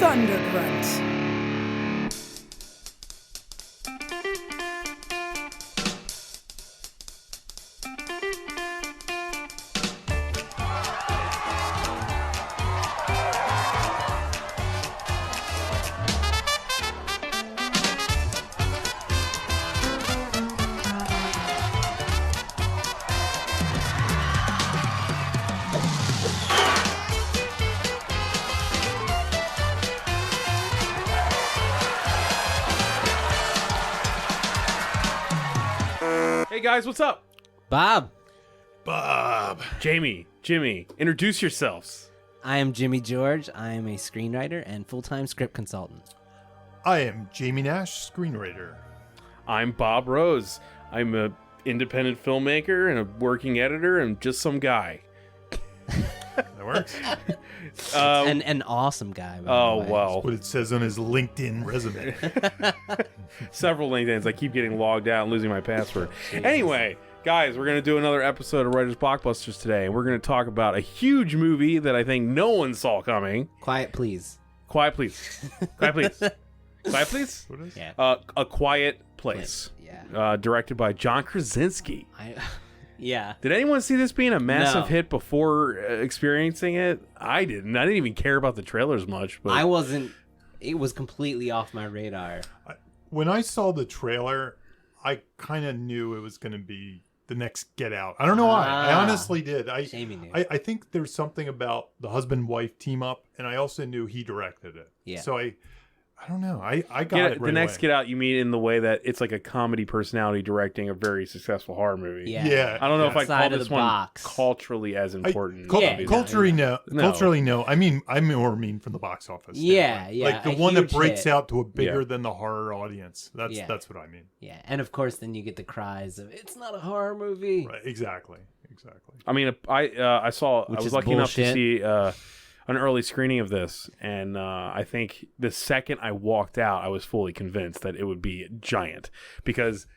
Thunder Grunt. Hey guys, what's up? Bob. Jamie, Jimmy, introduce yourselves. I am Jimmy George. I am a screenwriter and full-time script consultant. I am Jamie Nash, screenwriter. I'm Bob Rose. I'm a independent filmmaker and a working editor and just some guy. That works. And an awesome guy. By Oh, the way. well. What it says on his LinkedIn resume. Several LinkedIns. I keep getting logged out and losing my password. Anyway, guys, we're going to do another episode of Writers Blockbusters today. And we're going to talk about a huge movie that I think no one saw coming. Quiet, please. Quiet, please. Quiet, please. Quiet, please? What is? Yeah. A Quiet Place. Yeah. Directed by John Krasinski. Yeah. Did anyone see this being a massive No. hit before experiencing it? I didn't. I didn't even care about the trailers much. But I wasn't. It was completely off my radar. When I saw the trailer, I kind of knew it was going to be the next Get Out. I don't know why. I honestly did. Jamie knew. I think there's something about the husband-wife team up, and I also knew he directed it. Yeah. So I don't know. I got it right the next away. Get Out, you mean in the way that it's like a comedy personality directing a very successful horror movie. Yeah. Yeah. I don't know if I Outside call of this the one box. culturally as important. Yeah, Culturally, No. Culturally, no. I mean, I more mean from the box office. Yeah, standpoint. yeah, Like the a one that huge breaks hit. out to a bigger Yeah. than the horror audience. That's Yeah. what I mean. Yeah. And of course, then you get the cries of, it's not a horror movie. Right. Exactly. I mean, I saw. Which I was is lucky enough to bullshit. see an early screening of this, and I think the second I walked out, I was fully convinced that it would be giant because,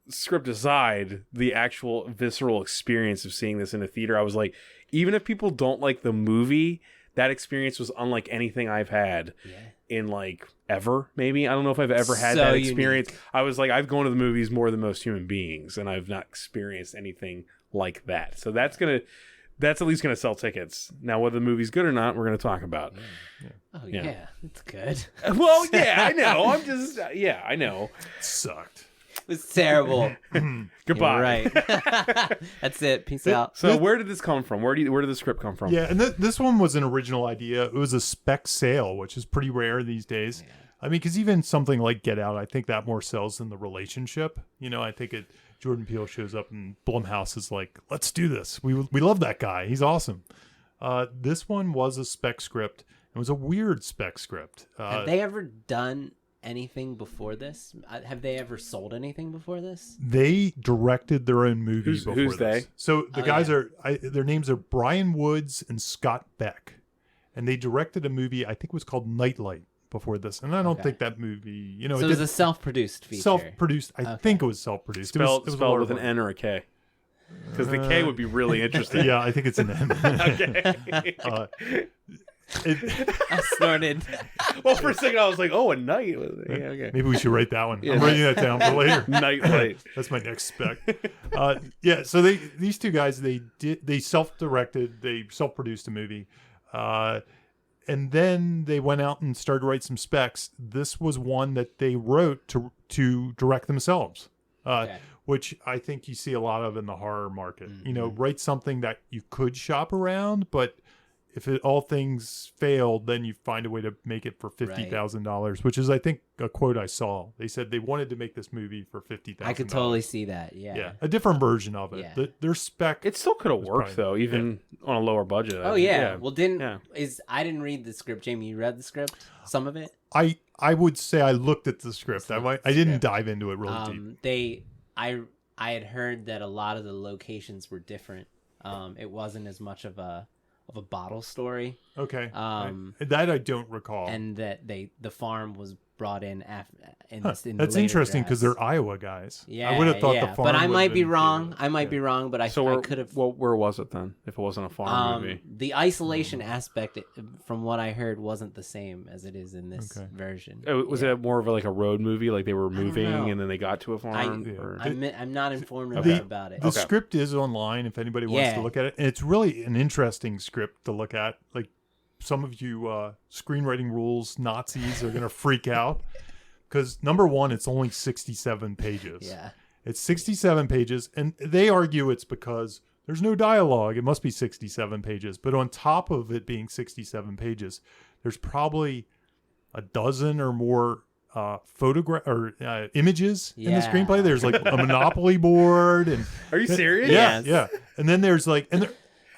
script aside, the actual visceral experience of seeing this in a theater, I was like, even if people don't like the movie, that experience was unlike anything I've had Yeah. in like ever. Maybe I don't know if I've ever had So that unique. experience. I was like, I've gone to the movies more than most human beings, and I've not experienced anything like that. So that's at least gonna sell tickets. Now, whether the movie's good or not, we're gonna talk about. Oh, Yeah. yeah. It's good. Well, yeah, I know. I'm just, yeah, I know. Sucked. It's terrible. Goodbye. You're right. That's it. Peace out. So, where did this come from? Where did the script come from? Yeah, and this one was an original idea. It was a spec sale, which is pretty rare these days. Yeah. I mean, because even something like Get Out, I think that more sells than the relationship. You know, I think Jordan Peele shows up and Blumhouse is like, let's do this. We love that guy. He's awesome. This one was a spec script. It was a weird spec script. Have they ever done anything before this? Have they ever sold anything before this? They directed their own movie before who's this. they? So the Oh, guys yeah. their names are Brian Woods and Scott Beck. And they directed a movie, I think it was called Nightlight before this. And I don't Okay. think that movie, you know, So it was a self-produced feature. self-produced. I Okay. think it was self-produced. Spelled it was a lot with of an fun. N or a K. Because the K would be really interesting. Yeah, I think it's an M. Okay. I snorted. Well, for a second, I was like, "Oh, a night." Yeah, okay. Maybe we should write that one. Yeah. I'm writing that down for later. Night light. That's my next spec. Yeah, so these two guys they self-directed, they self-produced a movie, and then they went out and started to write some specs. This was one that they wrote to direct themselves, Okay. which I think you see a lot of in the horror market. Mm-hmm. You know, write something that you could shop around, but if all things failed, then you find a way to make it for $50,000, which is, I think, a quote I saw. They said they wanted to make this movie for $50,000. I could totally see that. Yeah. Yeah, a different version of it. Yeah. Their spec. It still could have was worked probably- though, even on a lower budget. Oh yeah. Well, Yeah. I didn't read the script. Jamie, you read the script? Some of it. I would say I looked at the script. I looked at the didn't script. dive into it really deep. I had heard that a lot of the locations were different. It wasn't as much of a bottle story. Okay. Um, that I don't recall. and that the farm was brought in in Huh. this. In That's the later interesting because drafts. they're Iowa guys. Yeah, I would have thought yeah. the farm. But I would might have be been wrong. too. I might be wrong, but I could have. Well, where was it then? If it wasn't a farm movie, The isolation aspect, from what I heard, wasn't the same as it is in this Okay. version. was it more of like a road movie? Like they were moving know. and then they got to a farm? or... I'm not informed The- about it. The Okay. script is online if anybody wants to Yeah. look at it. And it's really an interesting script to look at. Like some of you screenwriting rules Nazis are going to freak out because number one, it's only 67 pages. Yeah. It's 67 pages. And they argue it's because there's no dialogue. It must be 67 pages. But on top of it being 67 pages, there's probably a dozen or more photograph or images in the Yeah. screenplay. There's like a Monopoly board and Are you serious? yeah, Yes. yeah. And then there's like, and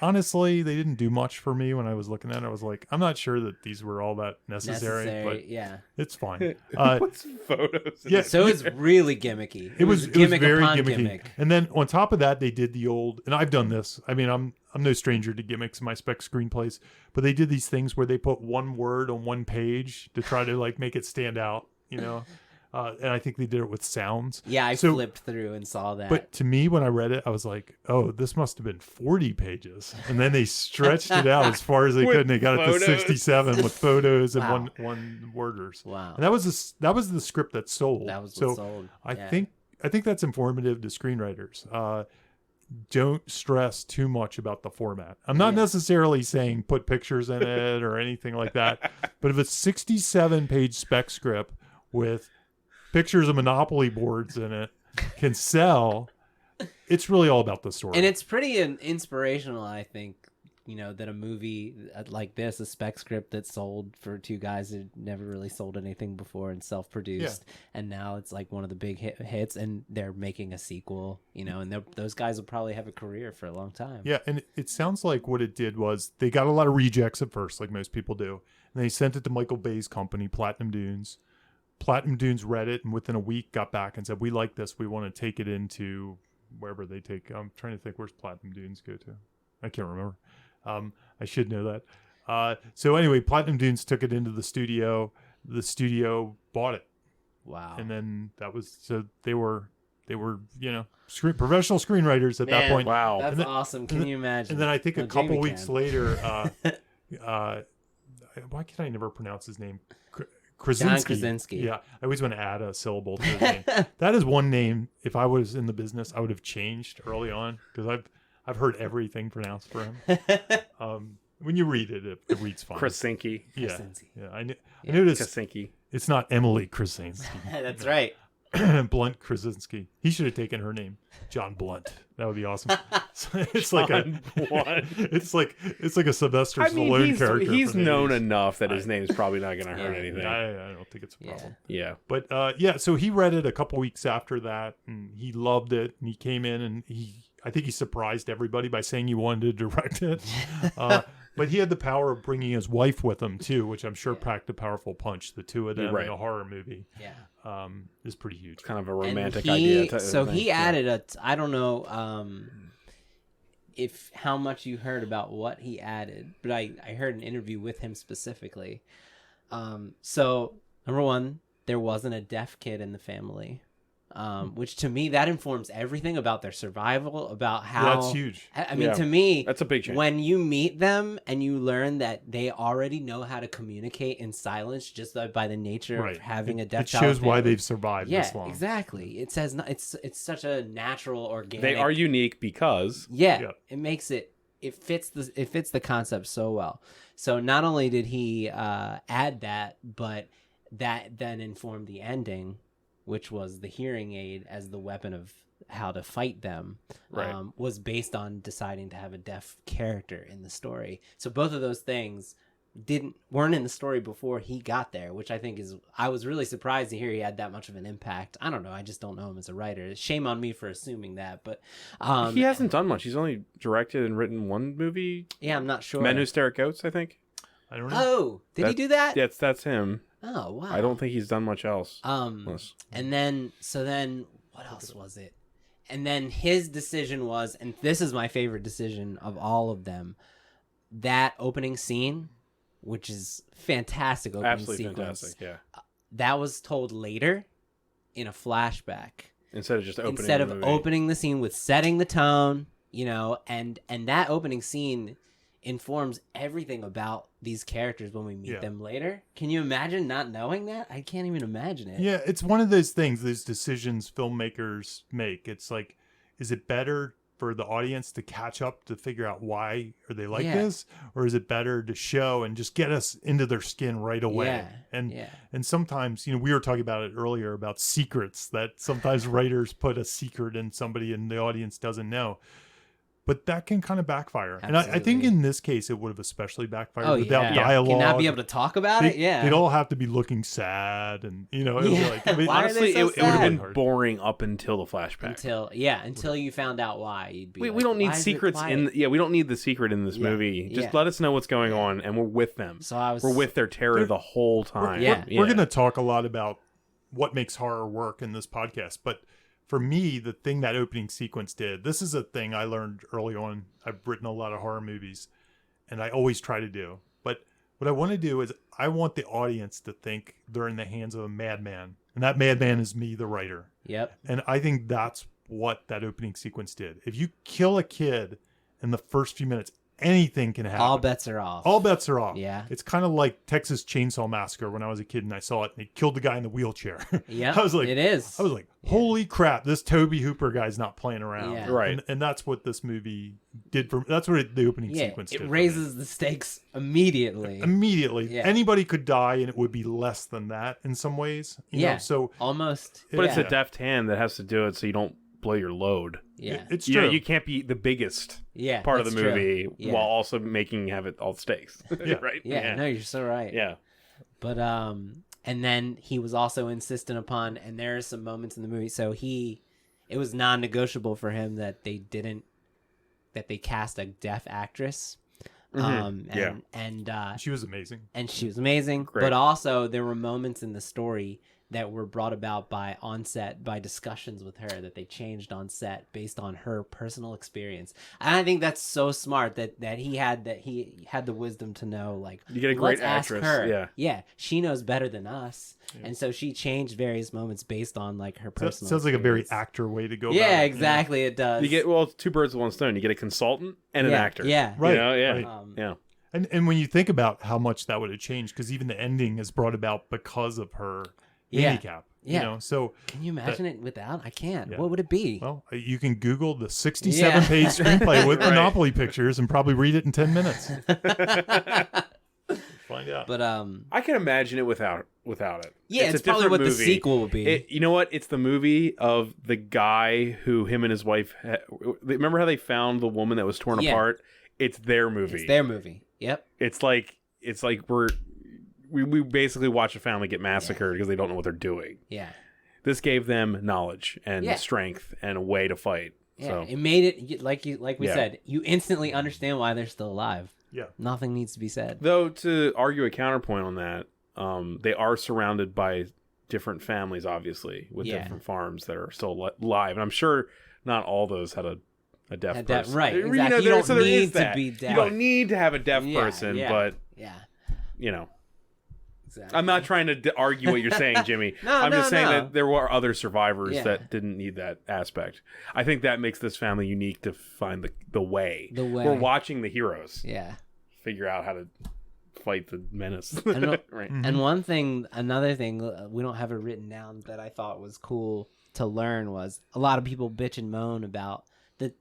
honestly, they didn't do much for me when I was looking at it. I was like, I'm not sure that these were all that necessary, but yeah. it's fine. What's photos? Yeah, So it's really gimmicky. it was gimmick very upon gimmicky. gimmick. And then on top of that, they did the old, and I've done this. I mean, I'm no stranger to gimmicks in my spec screenplays, but they did these things where they put one word on one page to try to like make it stand out, you know. And I think they did it with sounds. Yeah, I So- flipped through and saw that. But to me, when I read it, I was like, "Oh, this must have been 40 pages." And then they stretched it out as far as they With could, and they got it to photos. 67 with photos and Wow. one worders. wow. And that was the script that sold. That was so what sold. I Yeah. think that's informative to screenwriters. Don't stress too much about the format. I'm not Yeah. necessarily saying put pictures in it or anything like that, but if it's 67 page spec script with pictures of Monopoly boards in it can sell, it's really all about the story. And it's pretty inspirational, I think, that a movie like this, a spec script that sold for two guys who never really sold anything before and self-produced, and now it's like one of the big hits, and they're making a sequel, and those guys will probably have a career for a long time. Yeah, and it sounds like what it did was they got a lot of rejects at first, like most people do, and they sent it to Michael Bay's company, Platinum Dunes. Platinum Dunes read it, and within a week got back and said, "We like this. We want to take it into wherever they take." I'm trying to think, where's Platinum Dunes go to? I can't remember. I should know that. So anyway, Platinum Dunes took it into the studio. The studio bought it, Wow. and then that was so they were professional screenwriters at that Man, point. Wow. That's then- awesome. Can you imagine? And then I think a Well, couple Jamie weeks can. later, why can I never pronounce his name? John Krasinski. Krasinski. Yeah, I always want to add a syllable to his name. That is one name. If I was in the business, I would have changed early on because I've heard everything pronounced for him. When you read it, it reads fine. Krasinski. Yeah, Krasinski. yeah. I noticed Krasinski. it's not Emily Krasinski. That's right. Blunt Krasinski. He should have taken her name, John Blunt. That would be awesome. It's like John Blunt. it's like a Sylvester I mean, Stallone character. he's from the known 80s. enough that his name's probably not going to hurt Yeah. anything. I don't think it's a problem. Yeah. Yeah. But so he read it a couple weeks after that, and he loved it. And he came in, and I think he surprised everybody by saying he wanted to direct it. But he had the power of bringing his wife with him too, which I'm sure packed a powerful punch. The two of them Right. in a horror movie Yeah. is pretty huge. Kind of a And romantic he- idea. type of So thing. he Yeah. added I don't know if how much you heard about what he added, but I heard an interview with him specifically. So number one, there wasn't a deaf kid in the family. Which to me, that informs everything about their survival, about how That's huge. I mean, Yeah. to me, That's a big change. when you meet them and you learn that they already know how to communicate in silence just by the nature Right. of having a deaf It child shows why family. they've survived Yeah, this long. exactly. It says it's such a natural, organic. They are unique because Yeah, Yeah. it makes it fits the concept so well. So not only did he add that, but that then informed the ending, which was the hearing aid as the weapon of how to fight them. Right. Was based on deciding to have a deaf character in the story. So both of those things weren't in the story before he got there, which I think I was really surprised to hear he had that much of an impact. I don't know, I just don't know him as a writer. Shame on me for assuming that, but he hasn't done much. He's only directed and written one movie, yeah, I'm not sure. Men Who Stare at Goats, I think. I don't know. Oh, did he do that? That's him. Oh, wow. I don't think he's done much else. Unless- And then what else was it? And then his decision was, and this is my favorite decision of all of them, that opening scene, which is fantastic opening Absolutely sequence. fantastic. Yeah. that was told later in a flashback. Instead of just opening Instead the of movie. opening the scene with setting the tone, you know, and that opening scene informs everything about these characters when we meet them later. Can you imagine not knowing that? I can't even imagine it. Yeah, it's one of those things, those decisions filmmakers make. It's like, is it better for the audience to catch up to figure out why are they like this, or is it better to show and just get us into their skin right away? And sometimes, you know, we were talking about it earlier about secrets, that sometimes writers put a secret in somebody and the audience doesn't know. But that can kind of backfire. Absolutely. And I think in this case, it would have especially backfired without yeah. dialogue. Cannot be able to talk about it? Yeah. They'd all have to be looking sad. And, you know, it would be like, I mean, Why are honestly, they so it would have sad? been boring up until the flashback. Until you found out why. You'd be We don't need secrets we don't need the secret in this movie. Just let us know what's going on, and we're with them. So we're with their terror the whole time. We're going to talk a lot about what makes horror work in this podcast, but for me, the thing that opening sequence did, this is a thing I learned early on. I've written a lot of horror movies, and I always try to do. But what I want to do is I want the audience to think they're in the hands of a madman, and that madman is me, the writer. Yep. And I think that's what that opening sequence did. If you kill a kid in the first few minutes, anything can happen. All bets are off. All bets are off. Yeah. It's kind of like Texas Chainsaw Massacre when I was a kid and I saw it and they killed the guy in the wheelchair. Yeah. I was like, it is. I was like, holy crap, this Toby Hooper guy's not playing around. Yeah. Right. And that's what this movie did for that's what the opening sequence did. It for raises me. the stakes immediately. Immediately. Yeah. Anybody could die and it would be less than that in some ways. You know? So almost. But it's a deft hand that has to do it so you don't blow your load. Yeah. It's true. You can't be the biggest part of the that's movie true. Yeah. while also making have it all the stakes. Right? Yeah, no, you're so right. Yeah. But and then he was also insistent upon, and there are some moments in the movie, so it was non-negotiable for him that they cast a deaf actress. And she was amazing. And she was amazing. Great. But also there were moments in the story that were brought about by discussions with her that they changed on set based on her personal experience. And I think that's so smart that he had the wisdom to know, like, you get a great let's ask actress. her. Yeah, she knows better than us. Yeah. And so she changed various moments based on like her personal Sounds like a very experience. actor way to go Yeah, about it. exactly. It does. You get it's two birds with one stone. You get a consultant and an actor. Yeah. Right. You know? Yeah. Right. Yeah. And when you think about how much that would have changed, because even the ending is brought about because of her handicap. Yeah. You know, so can you imagine it without? I can't. Yeah. What would it be? Well, you can Google the 67-page screenplay with Monopoly pictures and probably read it in 10 minutes. Find out. But I can imagine it without it. Yeah, it's probably what the sequel would be. You know what? It's the movie of the guy who him and his wife. Remember how they found the woman that was torn apart? It's their movie. It's their movie. Yep. It's like we basically watch a family get massacred because they don't know what they're doing. Yeah. This gave them knowledge and strength and a way to fight. Yeah. So. It made it like we said. You instantly understand why they're still alive. Yeah. Nothing needs to be said. Though to argue a counterpoint on that, they are surrounded by different families, obviously, with different farms that are still alive, and I'm sure not all those had a deaf person. Right. You Exactly. know, You don't need to be deaf. You don't need to have a deaf person, but you know. Exactly. I'm not trying to argue what you're saying, Jimmy. I'm just saying that there were other survivors that didn't need that aspect. I think that makes this family unique to find the way. We're watching the heroes. Yeah. Figure out how to fight the menace. And, right. And another thing, we don't have it written down that I thought was cool to learn was a lot of people bitch and moan about the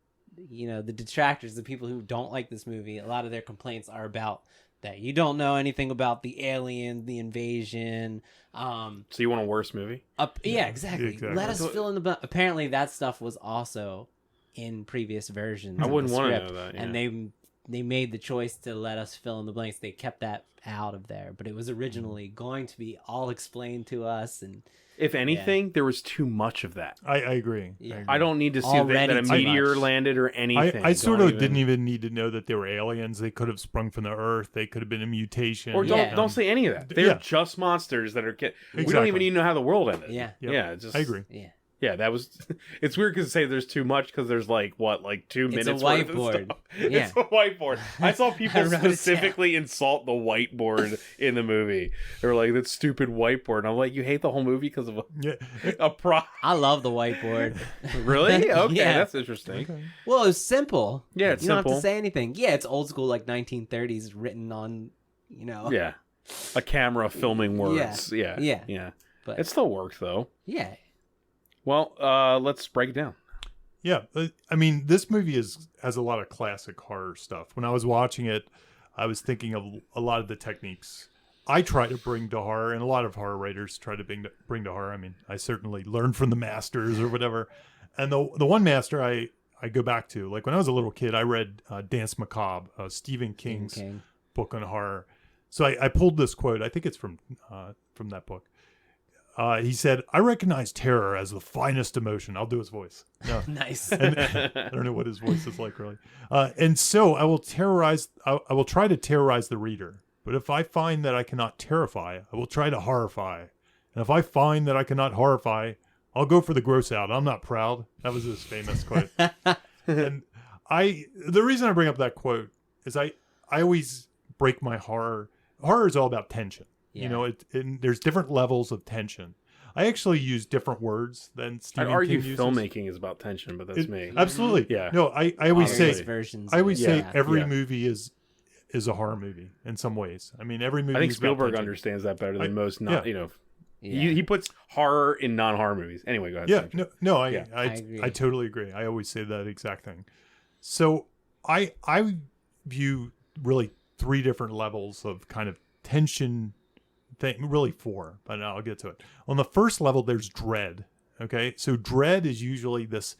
detractors, the people who don't like this movie. A lot of their complaints are about that you don't know anything about the alien, the invasion. So you want a worse movie? Yeah, exactly. Let us fill in the apparently that stuff was also in previous versions. I wouldn't want to know that. Yeah. And they made the choice to let us fill in the blanks. They kept that out of there, but it was originally going to be all explained to us. And if anything, there was too much of that. I agree. Yeah. I don't need to see that a meteor landed or anything. I sort of didn't even need to know that they were aliens. They could have sprung from the earth. They could have been a mutation. Or don't say any of that. They're just monsters that are. We don't even need to know how the world ended. Yeah. I agree. Yeah. Yeah, that was. It's weird because say there's too much because there's like 2 minutes. It's a worth of whiteboard. stuff. Yeah. It's a whiteboard. I saw people wrote it down. specifically insult the whiteboard in the movie. They were like, "That stupid whiteboard." And I'm like, "You hate the whole movie because of a pro?" I love the whiteboard. Really? Okay, Yeah. that's interesting. Okay. Well, it's simple. Yeah, it's you don't have simple. to say anything. Yeah, it's old school, like 1930s, written on, Yeah, a camera filming words. Yeah, Yeah. But It still works though. yeah, Well, let's break it down. Yeah, I mean, this movie has a lot of classic horror stuff. When I was watching it, I was thinking of a lot of the techniques I try to bring to horror, and a lot of horror writers try to bring to horror. I mean, I certainly learned from the masters or whatever. And the one master I go back to, like when I was a little kid, I read Dance Macabre, Stephen King's book on horror. So I pulled this quote. I think it's from that book. He said, "I recognize terror as the finest emotion." I'll do his voice. No. nice. And, I don't know what his voice is like, really. And so I will try to terrorize the reader. But if I find that I cannot terrify, I will try to horrify. And if I find that I cannot horrify, I'll go for the gross out. I'm not proud. That was his famous quote. And the reason I bring up that quote is I always break my horror. Horror is all about tension. Yeah. There's different levels of tension. I actually use different words than Stephen I'd argue King uses. filmmaking is about tension, but that's me. Absolutely. Yeah. No, I always Obviously. say versions. I always say yeah. every Yeah. movie is a horror movie in some ways. I mean, every movie. I think is about Spielberg tension. understands that better than I- most. yeah. Yeah. He puts horror in non-horror movies. Anyway, go ahead. Yeah, Sam. no, I agree. I totally agree. I always say that exact thing. So I view really 3 different levels of kind of tension thing, really 4, but I'll get to it. On the first level, there's dread. Okay, so dread is usually this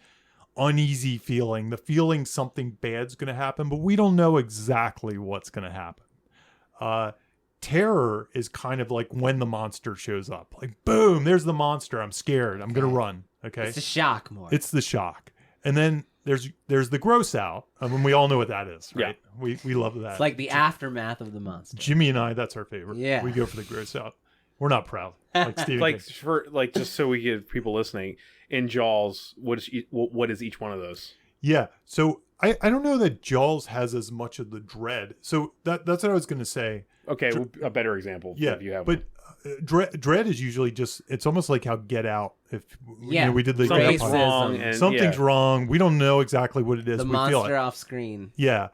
uneasy feeling, the feeling something bad's going to happen, but we don't know exactly what's going to happen. Terror is kind of like when the monster shows up, like boom, there's the monster. I'm scared. I'm going to run. Okay, It's a shock more. it's the shock, and then there's the gross out. I mean, we all know what that is, right? We love that. It's like the aftermath of the monster. Jimmy and I, that's our favorite. Yeah. We go for the gross out. We're not proud, like Stephen Like King. for just so we give people listening in Jaws, what is each one of those? Yeah. So I don't know that Jaws has as much of the dread. So that's what I was going to say. Okay, a better example. Yeah, if you have but dread is usually just, it's almost like how Get Out. If we did the one. Get Something's Out Racism. wrong. And, something's wrong. We don't know exactly what it is. The we feel monster it. off screen. Yeah.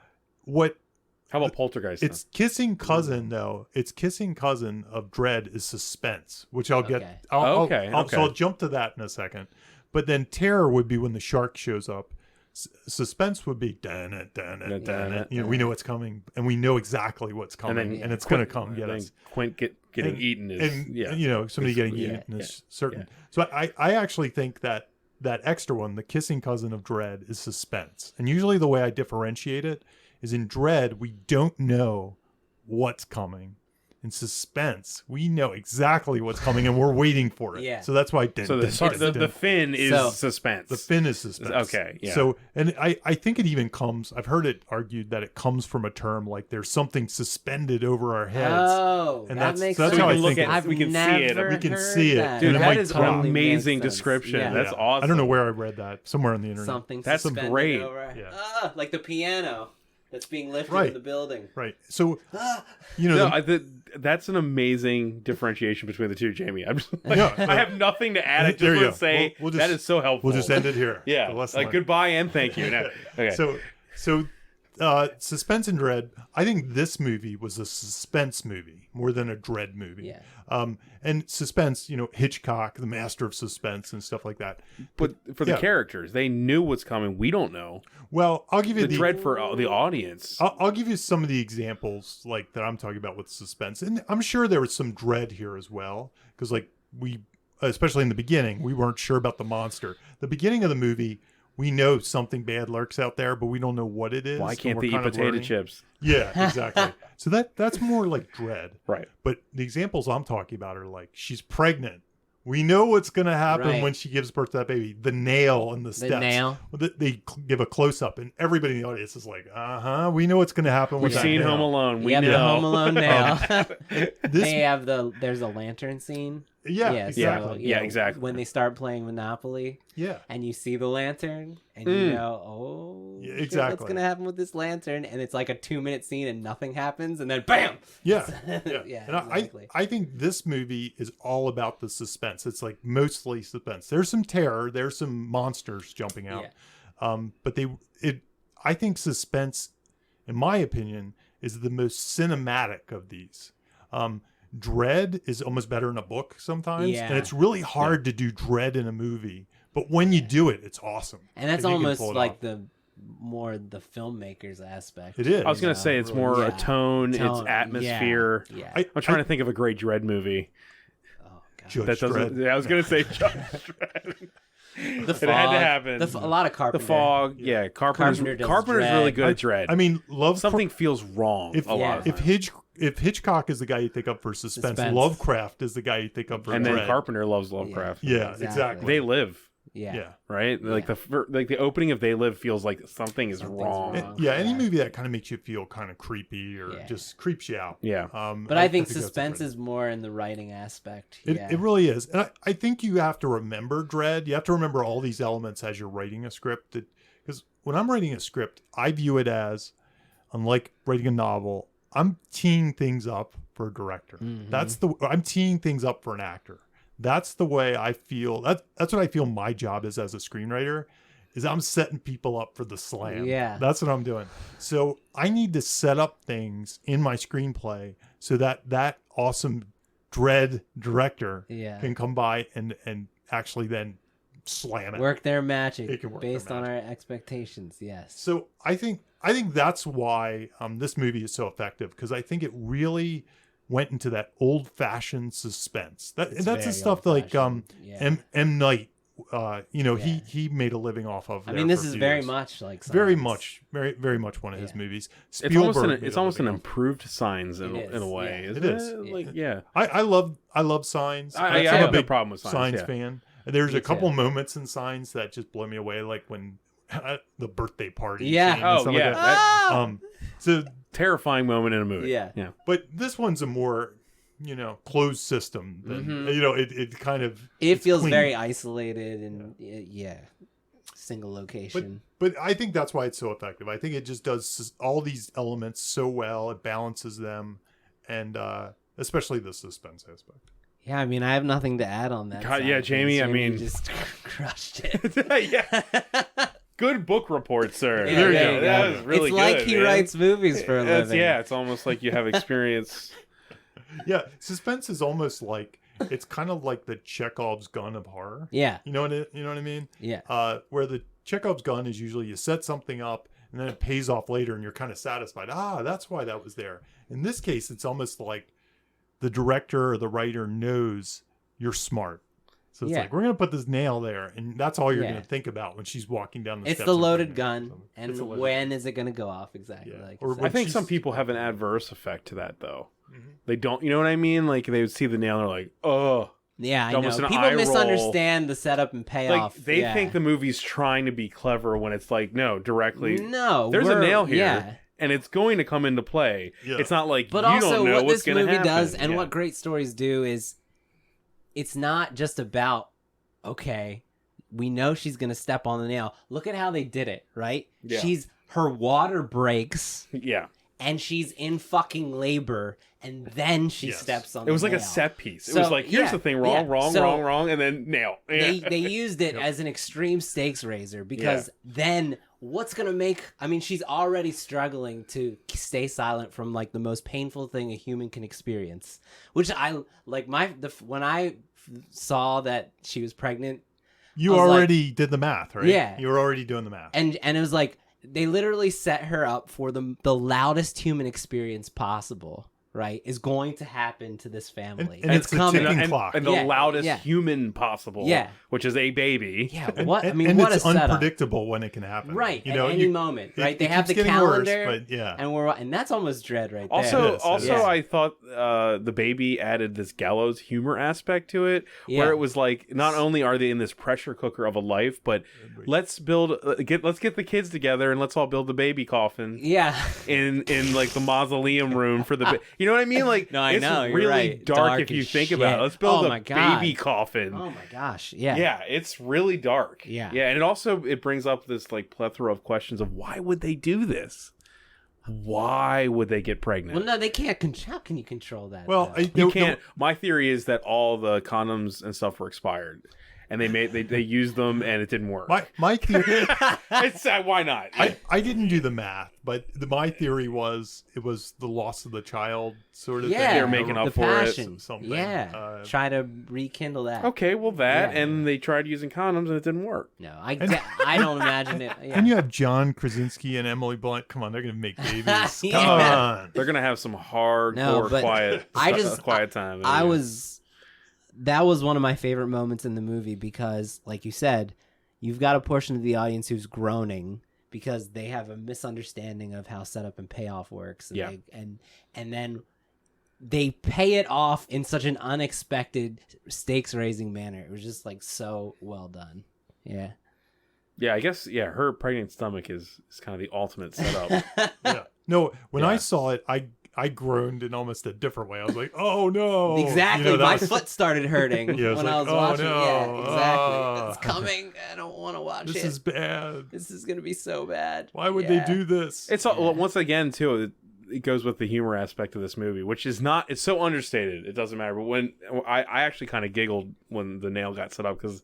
How about Poltergeist? It's kissing cousin though. It's kissing cousin of dread is suspense, which I'll get. Okay. Okay. So I'll jump to that in a second. But then terror would be when the shark shows up. Suspense would be dun it, dun it, dun it. You know, we know what's coming, and we know exactly what's coming, and it's going to come get us. Quint getting eaten is you know, somebody getting Yeah, eaten is certain. So I actually think that extra one, the kissing cousin of dread, is suspense. And usually the way I differentiate it is in dread, we don't know what's coming. In suspense, we know exactly what's coming and we're waiting for it. Yeah. So that's why So the fin is suspense. the fin is suspense. Okay, yeah. So, and I think it even comes, I've heard it argued that it comes from a term like there's something suspended over our heads. Oh, And that that's- makes that's sense. how I we can think look it- at we can see it. never We can heard see it. that. Dude, And it that might is an drop. amazing Makes sense. description. Yeah. That's Yeah. awesome. I don't know where I read that. Somewhere on the internet. Something That's suspended great. over. Yeah. Like the piano that's being lifted Right. in the building. Right. So, you know, No, that's an amazing differentiation between the two, Jamie. I'm just like, Yeah. I have nothing to add. I just There you want go. to say We'll just- that is so helpful. we'll just end it here. Yeah, The lesson like learned. goodbye and thank you. No. Okay. So suspense and dread. I think this movie was a suspense movie more than a dread movie. Yeah. And suspense, you know, Hitchcock, the master of suspense and stuff like that. but for the yeah. characters, they knew what's coming. We don't know. Well, I'll give you The dread for the audience. I'll give you some of the examples like that I'm talking about with suspense, and I'm sure there was some dread here as well because like we, especially in the beginning, we weren't sure about the monster. The beginning of the movie, we know something bad lurks out there, but we don't know what it is. Why and can't we're they eat kind of potato learning. chips? Yeah, exactly. So that's more like dread. Right. But the examples I'm talking about are like she's pregnant. We know what's going to happen Right. when she gives birth to that baby. The nail and the steps. nail. Well, they give a close up, and everybody in the audience is like, we know what's going to happen with We've that seen nail. Home Alone. We Yeah, know. the Home Alone nail. This- They have there's a lantern scene. Yeah, So, exactly. Yeah, exactly. When they start playing Monopoly, Yeah. and you see the lantern, and you know, oh, Yeah, shit, exactly. what's gonna happen with this lantern? And it's like a 2-minute scene, and nothing happens, and then bam. Yeah. Yeah, And exactly. I think this movie is all about the suspense. It's like mostly suspense. There's some terror. There's some monsters jumping out. But I think suspense, in my opinion, is the most cinematic of these. Dread is almost better in a book sometimes, Yeah. and it's really hard to do dread in a movie. But when you do it, it's awesome. And that's If you can almost pull it like off. the filmmaker's aspect. It is. I was gonna say it's more a tone, it's Tone, atmosphere. Yeah. I'm trying to think of a great Dredd movie. Oh god. Judge That doesn't. Dredd. Yeah, I was gonna say Judge Dredd. The fog. It had to happen. A lot of Carpenter. The Fog. Yeah, Carpenter's Carpenter does really Dredd. good at Dredd. I mean, Something feels wrong If a lot of if times. if Hitchcock is the guy you think of for suspense, Suspense. Lovecraft is the guy you think of for And then dread. Carpenter loves Lovecraft. Yeah, Exactly. exactly. They Live, Yeah. right? Like the opening of They Live feels like something is Something's wrong. wrong. Yeah, any movie that kind of makes you feel kind of creepy or Yeah. just creeps you out. Yeah. But I think that's suspense Dread. is more in the writing aspect. It really is. And I think you have to remember Dread. You have to remember all these elements as you're writing a script. Because when I'm writing a script, I view it as, unlike writing a novel, I'm teeing things up for a director. Mm-hmm. I'm teeing things up for an actor. That's the way I feel. That's what I feel my job is as a screenwriter, is I'm setting people up for the slam. Yeah. That's what I'm doing. So I need to set up things in my screenplay so that awesome Dread director Yeah. can come by and actually then slam it. Work their magic It can work their based on our expectations. Yes. So I think that's why this movie is so effective, because I think it really went into that old-fashioned suspense. That's the very stuff like old-fashioned. M. Night. Yeah. He made a living off of. I there mean, for this a is few very years. much like very Signs. much, very much one of his Yeah. movies. It's Spielberg made a almost an living off- improved Signs in It a is, way. yeah. Isn't It is. Like yeah. I love Signs. I I'm have a no big problem with Signs, yeah. fan. And there's Me a couple too. moments in Signs that just blow me away, like when the birthday party. Yeah. scene and Oh stuff yeah. Like that. Ah! So Terrifying moment in a movie. Yeah. Yeah. but this one's a more closed system than it kind of It it's feels clean. very isolated and single location. But I think that's why it's so effective. I think it just does all these elements so well. It balances them, and especially the suspense aspect. Yeah, I mean, I have nothing to add on that. God, side yeah, of things. Jamie, I mean- just crushed it. Yeah. Good book report, sir. Yeah, There you there go. That was really it's like good, he man. writes movies for a That's, living. yeah, it's almost like you have experience. Yeah, suspense is almost like it's kind of like the Chekhov's gun of horror. Yeah. You know what I mean? Yeah. Where the Chekhov's gun is usually you set something up and then it pays off later and you're kind of satisfied. That's why that was there. In this case, it's almost like the director or the writer knows you're smart. So it's Yeah. like, we're going to put this nail there. And that's all you're Yeah. going to think about when she's walking down the It's steps. the of loaded Green Mountain or gun, something. and It's a loaded when is it going to go off exactly? Yeah. Like Or you said. when I think she's- some people have an adverse effect to that, though. Mhm. They don't, you know what I mean? Like they would see the nail and they're like, oh. Yeah, I know. almost an People eye roll. misunderstand the setup and Like payoff. they yeah. think the movie's trying to be clever when it's like, no, directly. No, There's a we're- nail here. Yeah. And it's going to come into play. Yeah. It's not like But you also, don't know what what's this going to movie happen. does and Yeah. what great stories do is it's not just about, okay, we know she's going to step on the nail. Look at how they did it, right? Yeah. Her water breaks Yeah. and she's in fucking labor and then she Yes. steps on It was the like a nail. set piece. It So, was like, here's yeah, the thing, yeah. wrong, So, wrong, and then nail. Yeah. They used it Yep. as an extreme stakes raiser because then what's going to make, I mean, she's already struggling to stay silent from like the most painful thing a human can experience, which I like when I saw that she was pregnant You I was like- already did the math, right? Yeah. You were already doing the math. and it was like, they literally set her up for the loudest human experience possible, right? Is going to happen to this family. And it's the coming. ticking clock. and the Yeah, loudest yeah. human possible. Yeah. Which is a baby. Yeah, what? I mean, and what it's a setup. unpredictable when it can happen. Right, You at know, any moment, right? it They have the keeps getting worse, calendar, but yeah. and that's almost dread right there. Also, It is. Yeah. I thought the baby added this gallows humor aspect to it, Yeah. where it was like, not only are they in this pressure cooker of a life, but let's get the kids together and let's all build the baby coffin Yeah, in like the mausoleum room for the. You know what I mean? Like, No, I it's know, you're really right. dark if Dark you as think shit. about it. Let's build Oh a my God. baby coffin. Oh my gosh. Yeah. Yeah, it's really dark. Yeah. Yeah, and it brings up this like plethora of questions of why would they do this? Why would they get pregnant? Well, no, they can't. How can you control that? Well, though? You can't. My theory is that all the condoms and stuff were expired, and they used them and it didn't work. my theory. Why not? I didn't do the math, but my theory was it was the loss of the child sort of yeah, thing. They're making up the for it, passion. something. Yeah, try to rekindle that. Okay, well that, Yeah. and they tried using condoms and it didn't work. No, I don't imagine it. Yeah. And you have John Krasinski and Emily Blunt. Come on, they're gonna make babies. Come Yeah. on. They're gonna have some hardcore No, but quiet time. That was one of my favorite moments in the movie because, like you said, you've got a portion of the audience who's groaning because they have a misunderstanding of how setup and payoff works. And Yeah. and then they pay it off in such an unexpected stakes raising manner. It was just like so well done. Yeah. Yeah, I guess her pregnant stomach is kind of the ultimate setup. Yeah. No, when Yeah. I saw it, I groaned in almost a different way. I was like, "Oh no!" Exactly. You know, that My was- foot started hurting Yeah, it was when like, I was oh, watching. no. Yeah, exactly. Ah. It's coming. I don't want to watch This it. is bad. This is gonna be so bad. Why would Yeah. they do this? It's all, well, once again too. It goes with the humor aspect of this movie, which is not. It's so understated. It doesn't matter. But when I actually kind of giggled when the nail got set up because.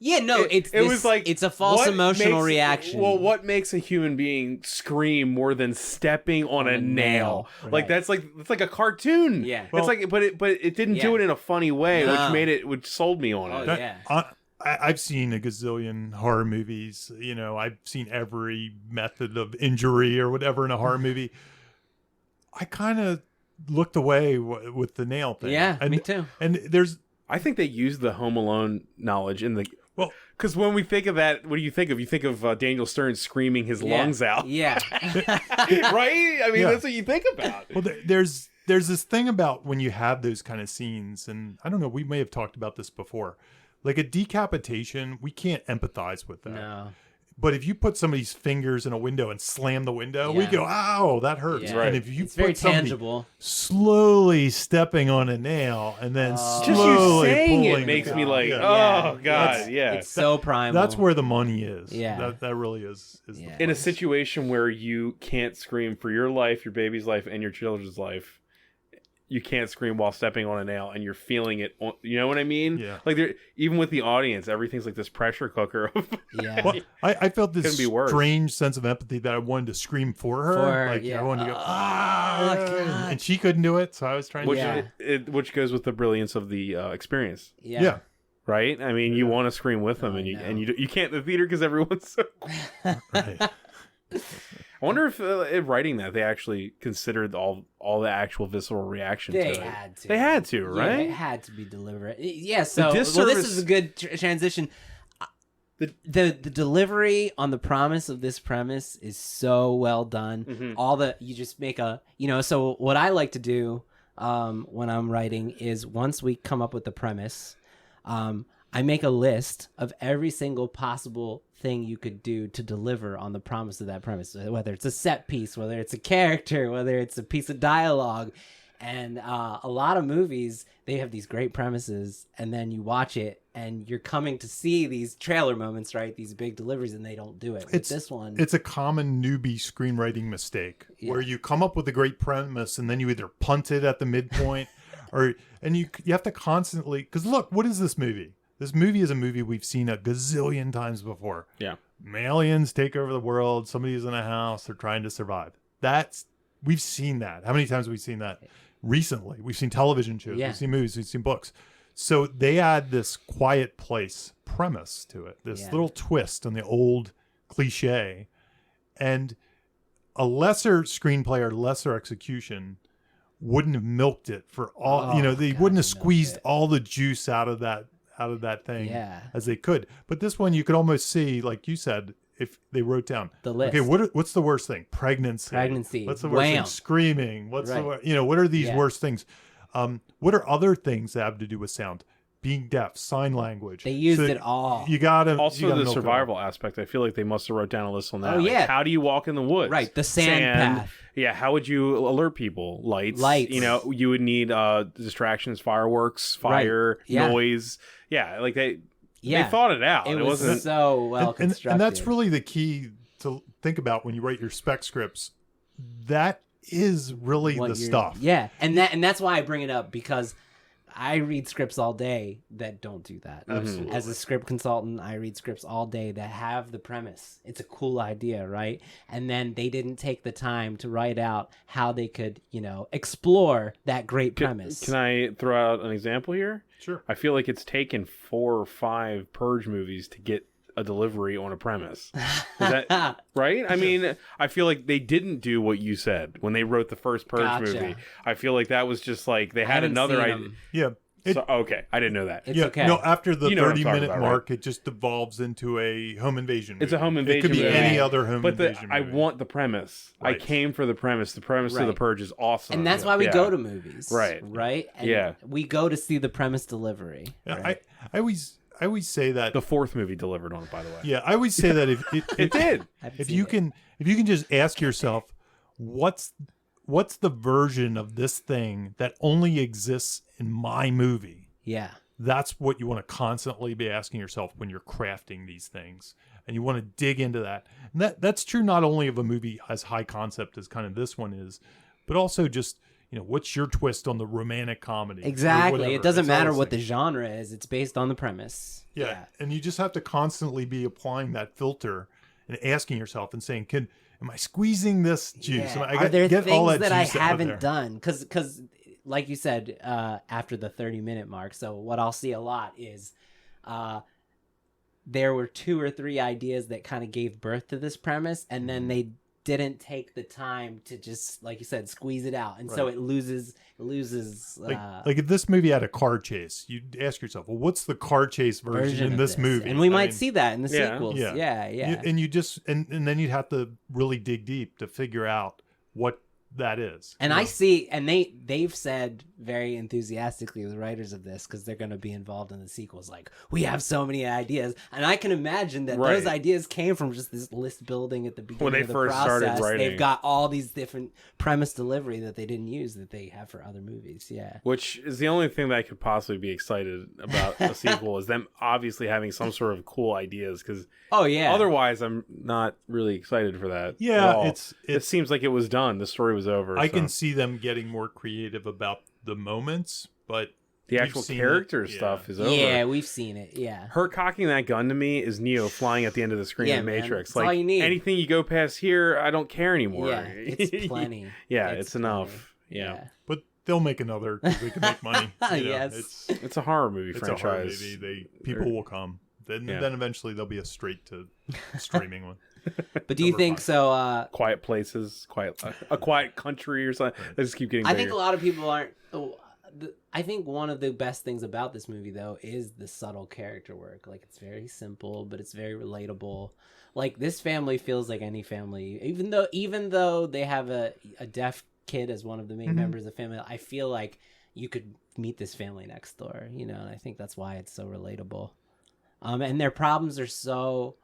Yeah, no, it was like it's a false what emotional makes- reaction. Well, what makes a human being scream more than stepping on a nail? Right. Like it's like a cartoon. Yeah. It's like, but it didn't do Yeah. it in a funny way, No. which sold me on Oh, it. That- yeah. I've seen a gazillion horror movies. You know, I've seen every method of injury or whatever in a horror movie. I kind of looked away with the nail thing. Yeah, and, me too. And there's I think they used the Home Alone knowledge in the. well, Because when we think of that, what do you think of? You think of Daniel Stern screaming his lungs out, Yeah. right? I mean, Yeah. that's what you think about. well, there's this thing about when you have those kind of scenes, and I don't know, we may have talked about this before. Like a decapitation, we can't empathize with that. No. But if you put somebody's fingers in a window and slam the window, we Yeah. go, "Ow, that hurts!" Yeah. Right. And if you It's very put somebody tangible. slowly stepping on a nail and then Just you slowly saying pulling it makes it me out. like, Yeah. oh Yeah. god, yeah. It's so primal. That's where the money is. Yeah. that really is Yeah. the In a place. situation where you can't scream for your life, your baby's life, and your children's life, you can't scream while stepping on a nail, and you're feeling it. You know what I mean? Yeah. Like even with the audience, everything's like this pressure cooker. Of Yeah. Well, I felt this Couldn't be worse. strange sense of empathy that I wanted to scream for her. For her, like yeah. I wanted to go, Oh, ah, God. and she couldn't do it, so I was trying which Yeah. which goes with the brilliance of the experience, to. Yeah. Yeah. right? I mean, you want to scream with them, Oh, and I know. you can't in the theater because everyone's so. Right. I wonder if in writing that they actually considered all the actual visceral reaction They to it. had to. They had to, Yeah, right? it had to be deliberate. Yeah, so well, this disservice- is a good transition. The delivery on the promise of this premise is so well done. Mhm. All the you just make a so what I like to do when I'm writing is once we come up with the premise, I make a list of every single possible thing you could do to deliver on the promise of that premise, whether it's a set piece, whether it's a character, whether it's a piece of dialogue. And a lot of movies, they have these great premises, and then you watch it, and you're coming to see these trailer moments, right? These big deliveries, and they don't do it. With this one, It's a common newbie screenwriting mistake where you come up with a great premise and then you either punt it at the midpoint and you have to constantly, because look, what is this movie? This movie is a movie we've seen a gazillion times before. Yeah. Aliens take over the world. Somebody's in a house. They're trying to survive. We've seen that. How many times have we seen that recently? We've seen television shows. Yeah. We've seen movies. We've seen books. So they add this quiet place premise to it, this Yeah. little twist on the old cliche. And a lesser screenplay or lesser execution wouldn't have milked it for all, Oh, they God, wouldn't have they milked squeezed it. all the juice out of that thing Yeah. as they could. But this one you could almost see, like you said, if they wrote down The list. Okay, what's the worst thing? Pregnancy. What's the worst thing? Wham. Screaming. What's Right. what are these Yeah. worst things? What are other things that have to do with sound? being deaf, sign language. They used So it all. You gotta Also, you gotta the milk it survival aspect. I feel like they must have wrote down a list on that. Oh, yeah. Like, how do you walk in the woods? Right, the sand path. Yeah, how would you alert people? Lights. Lights. You know, you would need distractions, fireworks, fire, Right. Yeah. noise. Yeah, like they Yeah. thought it out. It It was wasn't. so well and constructed. that's really the key to think about when you write your spec scripts. That is really what the you're- stuff. Yeah, and that's why I bring it up, because I read scripts all day that don't do that. Absolutely. As a script consultant, I read scripts all day that have the premise. It's a cool idea, right? And then they didn't take the time to write out how they could, explore that great premise. Can I throw out an example here? Sure. I feel like it's taken 4 or 5 Purge movies to get a delivery on a premise. Is that right? I mean, I feel like they didn't do what you said when they wrote the first Purge Gotcha. movie. I feel like that was just like they I had haven't another seen idea. 'em. Yeah. So, okay, I didn't know that. It's yeah. okay. No, after the You know what I'm 30-minute talking about, mark, it just devolves into a home invasion movie. It's a home It invasion could be movie. any other home But invasion I movie. want the premise. I Right. came for the premise. The premise of the Right. Purge is awesome. And that's why we Yeah. go to movies. Right. Right? And Yeah. we go to see the premise delivery. Yeah, right? I always say that. The 4th movie delivered on it, by the way. Yeah, I always say that It did. I haven't if seen you it. can just ask yourself, what's the version of this thing that only exists in my movie? Yeah. That's what you want to constantly be asking yourself when you're crafting these things, and you want to dig into that. And that's true not only of a movie as high concept as kind of this one is, but also just what's your twist on the romantic comedy? or Exactly. whatever. It doesn't It's all matter those what the things. genre is. It's based on the premise. Yeah. And you just have to constantly be applying that filter and asking yourself and saying, am I squeezing this juice? Yeah. I Are there get all things that I juice out of there. haven't done? Because, like you said, after the 30-minute mark, so what I'll see a lot is there were 2 or 3 ideas that kind of gave birth to this premise, and then they didn't take the time to just, like you said, squeeze it out, and so Right. it loses. Like if this movie had a car chase, you'd ask yourself, well, what's the car chase version in of this movie? and we I might mean, see that in the Yeah. sequels. Yeah. Yeah. And you just and then you'd have to really dig deep to figure out what that is. And you I know? see, and they've said very enthusiastically, the writers of this, because they're going to be involved in the sequels, like, we have so many ideas, and I can imagine that Right. those ideas came from just this list building at the beginning When they of the first process. started writing. They've got all these different premise delivery that they didn't use that they have for other movies. Yeah. Which is the only thing that I could possibly be excited about a sequel is them obviously having some sort of cool ideas, because Oh yeah. otherwise I'm not really excited for that. Yeah, at all. it It seems like it was done. The story was over. I so. can see them getting more creative about the moments, but the we've actual seen character it. Yeah. stuff is over. Yeah, we've seen it. Yeah. Her cocking that gun to me is Neo flying at the end of the screen Yeah, in man. Matrix. That's Like all you need. anything you go past here, I don't care anymore. Yeah, it's plenty. Yeah, it's enough. Yeah. but they'll make another because they can make money. Yes. It's It's a horror movie a franchise. horror movie. People will come. Then eventually there'll be a straight to streaming one. But do you Number think 5. Quiet places, a quiet country or something. They just keep getting I bigger. think a lot of people aren't. I think one of the best things about this movie, though, is the subtle character work. Like, it's very simple, but it's very relatable. Like, this family feels like any family, even though they have a deaf kid as one of the main members of the family. I feel like you could meet this family next door, and I think that's why it's so relatable. And their problems are so,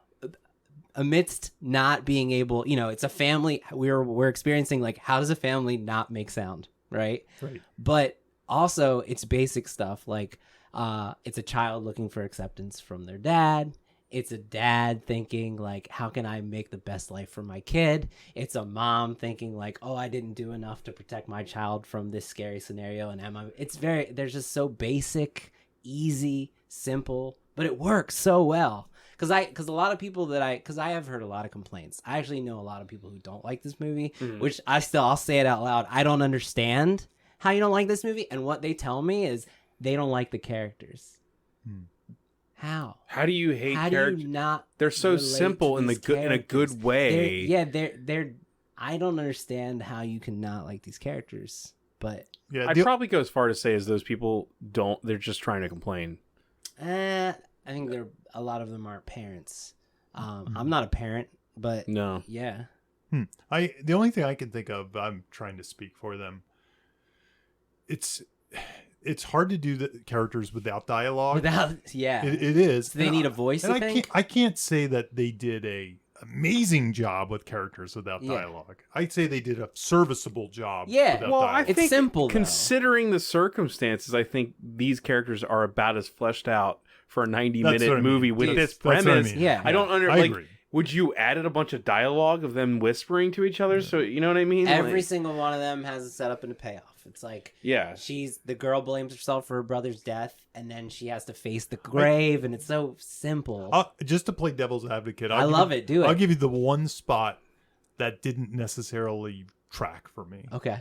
amidst not being able, it's a family. We're experiencing, like, how does a family not make sound, right? Right. But also it's basic stuff like it's a child looking for acceptance from their dad. It's a dad thinking, like, how can I make the best life for my kid? It's a mom thinking, like, oh, I didn't do enough to protect my child from this scary scenario. And there's just so basic, easy, simple, but it works so well. Because a lot of people because I have heard a lot of complaints. I actually know a lot of people who don't like this movie, which I'll say it out loud. I don't understand how you don't like this movie. And what they tell me is they don't like the characters. How? How do you hate How characters? do you not? They're so relate simple to in these in a characters? good way. They're. I don't understand how you can not like these characters. But Yeah, I'd probably go as far to say as those people don't. They're just trying to complain. I think a lot of them aren't parents. I'm not a parent, but No. yeah. the only thing I can think of, I'm trying to speak for them. It's it's hard to do the characters without dialogue. It is. So they need a voice. And I can't say that they did a amazing job with characters without dialogue. I'd say they did a serviceable job. Yeah. Without Well, dialogue. I think simple, though. considering the circumstances, I think these characters are about as fleshed out for a 90-minute movie with this premise. That's what I mean. Yeah. I don't I agree. Would you added a bunch of dialogue of them whispering to each other? So you know what I mean? Every Like, single one of them has a setup and a payoff. It's like yeah. the girl blames herself for her brother's death, and then she has to face the grave, and it's so simple. Just to play devil's advocate, I love it. Do it. I'll give you the one spot that didn't necessarily track for me. Okay.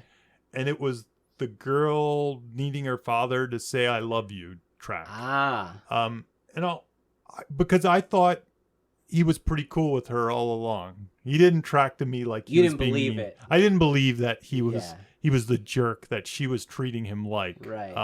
And it was the girl needing her father to say "I love you" track. Because I thought he was pretty cool with her all along. He didn't track to me like You was didn't being believe mean. it. I didn't believe that he was Yeah. he was the jerk that she was treating him like. Right.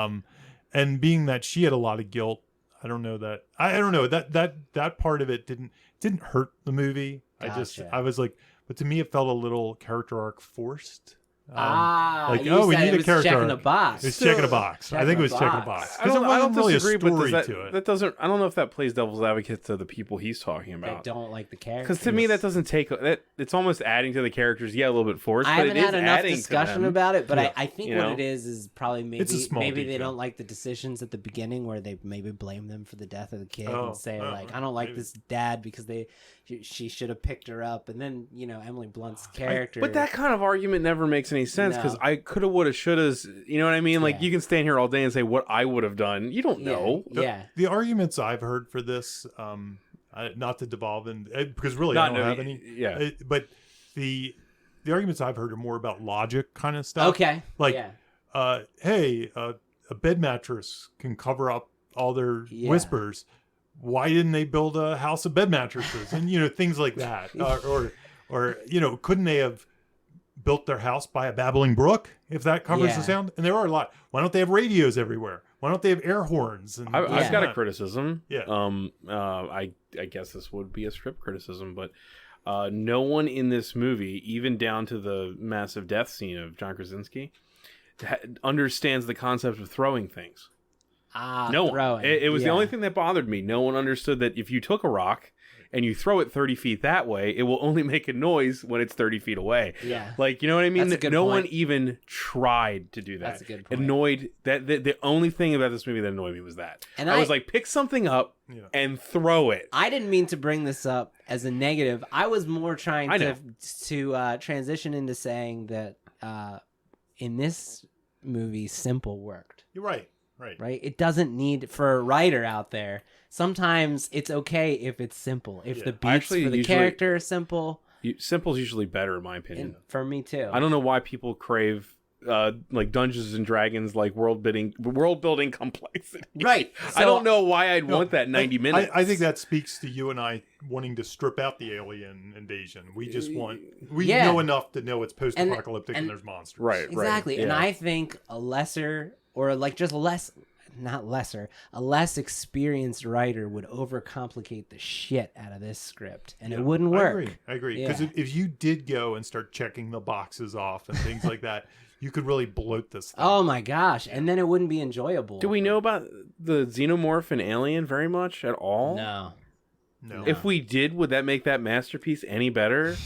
And being that she had a lot of guilt, I don't know that part of it didn't hurt the movie. Gotcha. I was like, but to me it felt a little character arc forced. You we said need it a was character checking arc. a box. It was checking a box. I think it was checking a box. I Because it don't wasn't really a disagree, story but to it. that doesn't. I don't know if that plays devil's advocate to the people he's talking I about. don't like the character. Because to me, that doesn't take that. It's almost adding to the characters. Yeah, a little bit forced. I but haven't it is had enough adding to discussion them. about it, but Yeah. I think You what know? it is probably maybe It's a small they detail. don't like the decisions at the beginning where they maybe blame them for the death of the kid Oh, and say oh, like I don't like maybe. this dad because she should have picked her up, and then Emily Blunt's character. But that kind of argument never makes any sense because No. I coulda, woulda, shouldas. You know what I mean? Like Yeah. you can stand here all day and say what I would have done. You don't know. Yeah. The arguments I've heard for this, not to devolve in, because really I don't have any. Yeah. But the arguments I've heard are more about logic kind of stuff. Okay. Like, yeah. Hey, a bed mattress can cover up all their Yeah. whispers. Why didn't they build a house of bed mattresses? And things like that, or couldn't they have built their house by a babbling brook if that covers Yeah. the sound? And there are a lot. Why don't they have radios everywhere? Why don't they have air horns? And I've got a that? criticism. Yeah. I guess this would be a script criticism, but no one in this movie, even down to the massive death scene of John Krasinski, understands the concept of throwing things. No one. Throwing. It was the Yeah. only thing that bothered me. No one understood that if you took a rock and you throw it 30 feet that way, it will only make a noise when it's 30 feet away. Yeah. Like, you know what I mean? That's a good no point. one even tried to do that. That's a good point. Annoyed that the only thing about this movie that annoyed me was that. And I was I- like, pick something up Yeah. and throw it. I didn't mean to bring this up as a negative. I was more trying I to transition into saying that in this movie, simple worked. You're right. Right? It doesn't need, for a writer out there, sometimes it's okay if it's simple. If Yeah. the beats Actually, for the usually- character are simple, Simple's usually better, in my opinion. and for me too. I don't know why people crave like Dungeons and Dragons, like world building complexity. Right. I So- don't know why I'd want that 90 minutes. I think that speaks to you and I wanting to strip out the alien invasion. We just we Yeah. know enough to know it's post-apocalyptic and, and- there's monsters. Right. Exactly. And yeah. I think a lesser, or like just less, not lesser, a less experienced writer would overcomplicate the shit out of this script, and it wouldn't work. I agree. Because Yeah. if you did go and start checking the boxes off and things like that, you could really bloat this thing. Oh my gosh. And then it wouldn't be enjoyable. Do we know about the xenomorph and alien very much at all? No. No. If we did, would that make that masterpiece any better?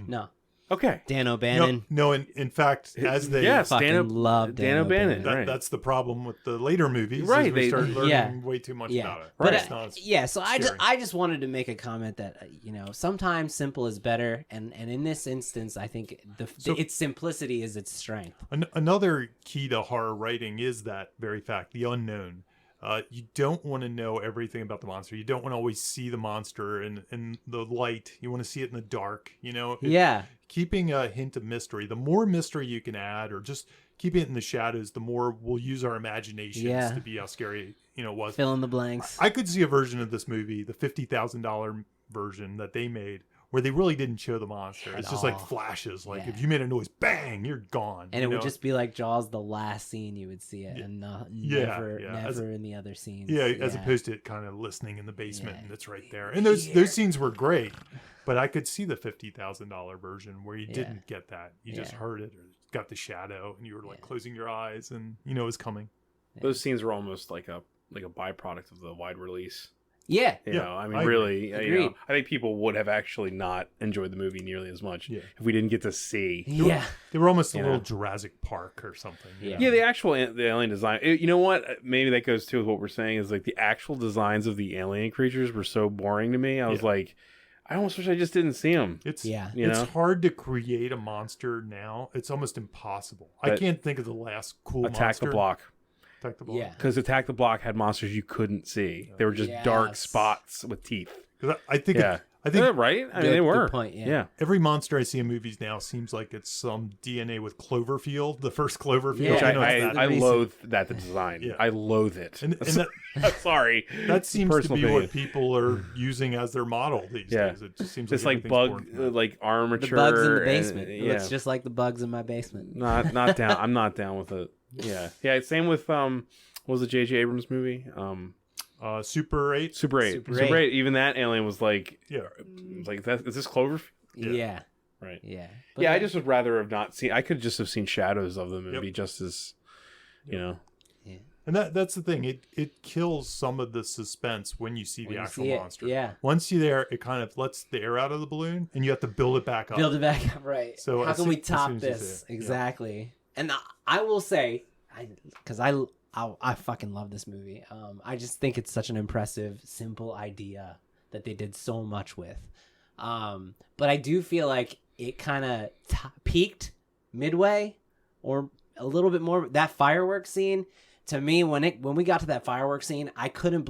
No. Okay. Dan O'Bannon. No, in fact, as they Yes. Fucking love Dan O'Bannon. that, Right. that's the problem with the later movies. Right, Is we they- start learning Yeah. way too much Yeah. about it. But Right. It's not- so scary. I just wanted to make a comment that sometimes simple is better, and in this instance I think its simplicity is its strength. Another key to horror writing is that very fact, the unknown. You don't want to know everything about the monster. You don't want to always see the monster in the light. You want to see it in the dark. Yeah. Keeping a hint of mystery. The more mystery you can add, or just keep it in the shadows, the more we'll use our imaginations Yeah. to be how scary it was. Fill in the blanks. I could see a version of this movie, the $50,000 version that they made, where they really didn't show the monster. It's just like all. flashes. Like Yeah. if you made a noise, bang, you're gone. And it would just be like Jaws, the last scene you would see it, and never in the other scenes. as opposed to it kind of listening in the basement and it's right there. And those scenes were great, but I could see the $50,000 version where you didn't get that. You just heard it or got the shadow, and you were like closing your eyes, and you know it was coming. Those scenes were almost like a byproduct of the wide release. Yeah. You know, I mean, I really, Agreed. I think people would have actually not enjoyed the movie nearly as much if we didn't get to see. Yeah. They were almost a little Jurassic Park or something. Yeah. Yeah, the alien design. You know what? Maybe that goes too with what we're saying is like the actual designs of the alien creatures were so boring to me. I was like, I almost wish I just didn't see them. It's you it's know? hard to create a monster now. It's almost impossible. I can't think of the last cool Attack monster. the Block. Attack the Block. Yeah. Because Attack the Block had monsters you couldn't see. They were just dark spots with teeth. 'Cause I think I think right. I mean, they were. Good point, yeah. every monster I see in movies now seems like it's some DNA with Cloverfield, the first Cloverfield. Yeah. Which I know it's I that. loathe that the design. Yeah. I loathe it. And that, Sorry. that seems to Personal be opinion. what people are using as their model these days. It just seems Just like like everything's bug, born- like armature. The bugs in the basement. And, It looks just like the bugs in my basement. not down. I'm not down with it. Yeah. Same with what was the J.J. Abrams movie? Super 8. Super 8. Super Super 8. 8. Even that alien was like, Yeah. like that. Is this Cloverfield? Yeah. Right. Yeah. I just would rather have not seen. I could just have seen shadows of them and be just as, you know. And that's the thing. It kills some of the suspense when you see the actual monster. Yeah. Once you're there, it kind of lets the air out of the balloon, and you have to build it back up. Build it back up, right. So how as can soon- we as soon top as you see this? it, yeah. Exactly. And I will say, because I fucking love this movie. I just think it's such an impressive, simple idea that they did so much with. But I do feel like it kind of peaked midway, or a little bit more. That fireworks scene. To me, when we got to that fireworks scene, I couldn't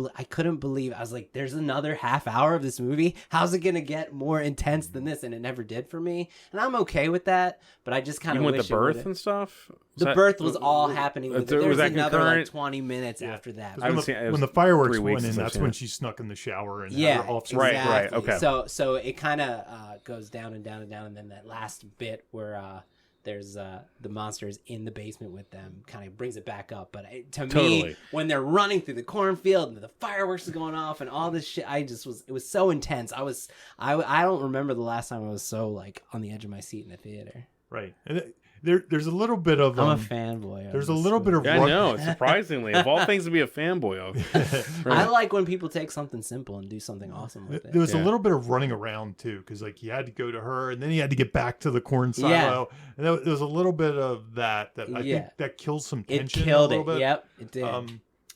believe. I was like, "There's another half hour of this movie. How's it gonna get more intense than this?" And it never did for me, and I'm okay with that. But I just kind of Even with wish the birth and stuff. the birth was all happening. With it. There was that another concurrent? 20 minutes after that. I haven't seen it. It When was the fireworks 3 weeks went in, since I've that's seen when it. she snuck in the shower and Yeah, had her officer. Right, exactly. okay. So it kind of goes down and down and down, and then that last bit where there's the monsters in the basement with them kind of brings it back up. But to me, when they're running through the cornfield and the fireworks are going off and all this shit, it was so intense. I don't remember the last time I was so like on the edge of my seat in the theater. Right. And there's a little bit of I'm a fanboy. there's a little bit of Yeah, I know. Surprisingly, of all things to be a fanboy of. I like when people take something simple and do something awesome with it. There was a little bit of running around too, because like he had to go to her, and then he had to get back to the corn silo, and there was a little bit of that I think that kills some It tension. killed a it. little bit. Yep, it did.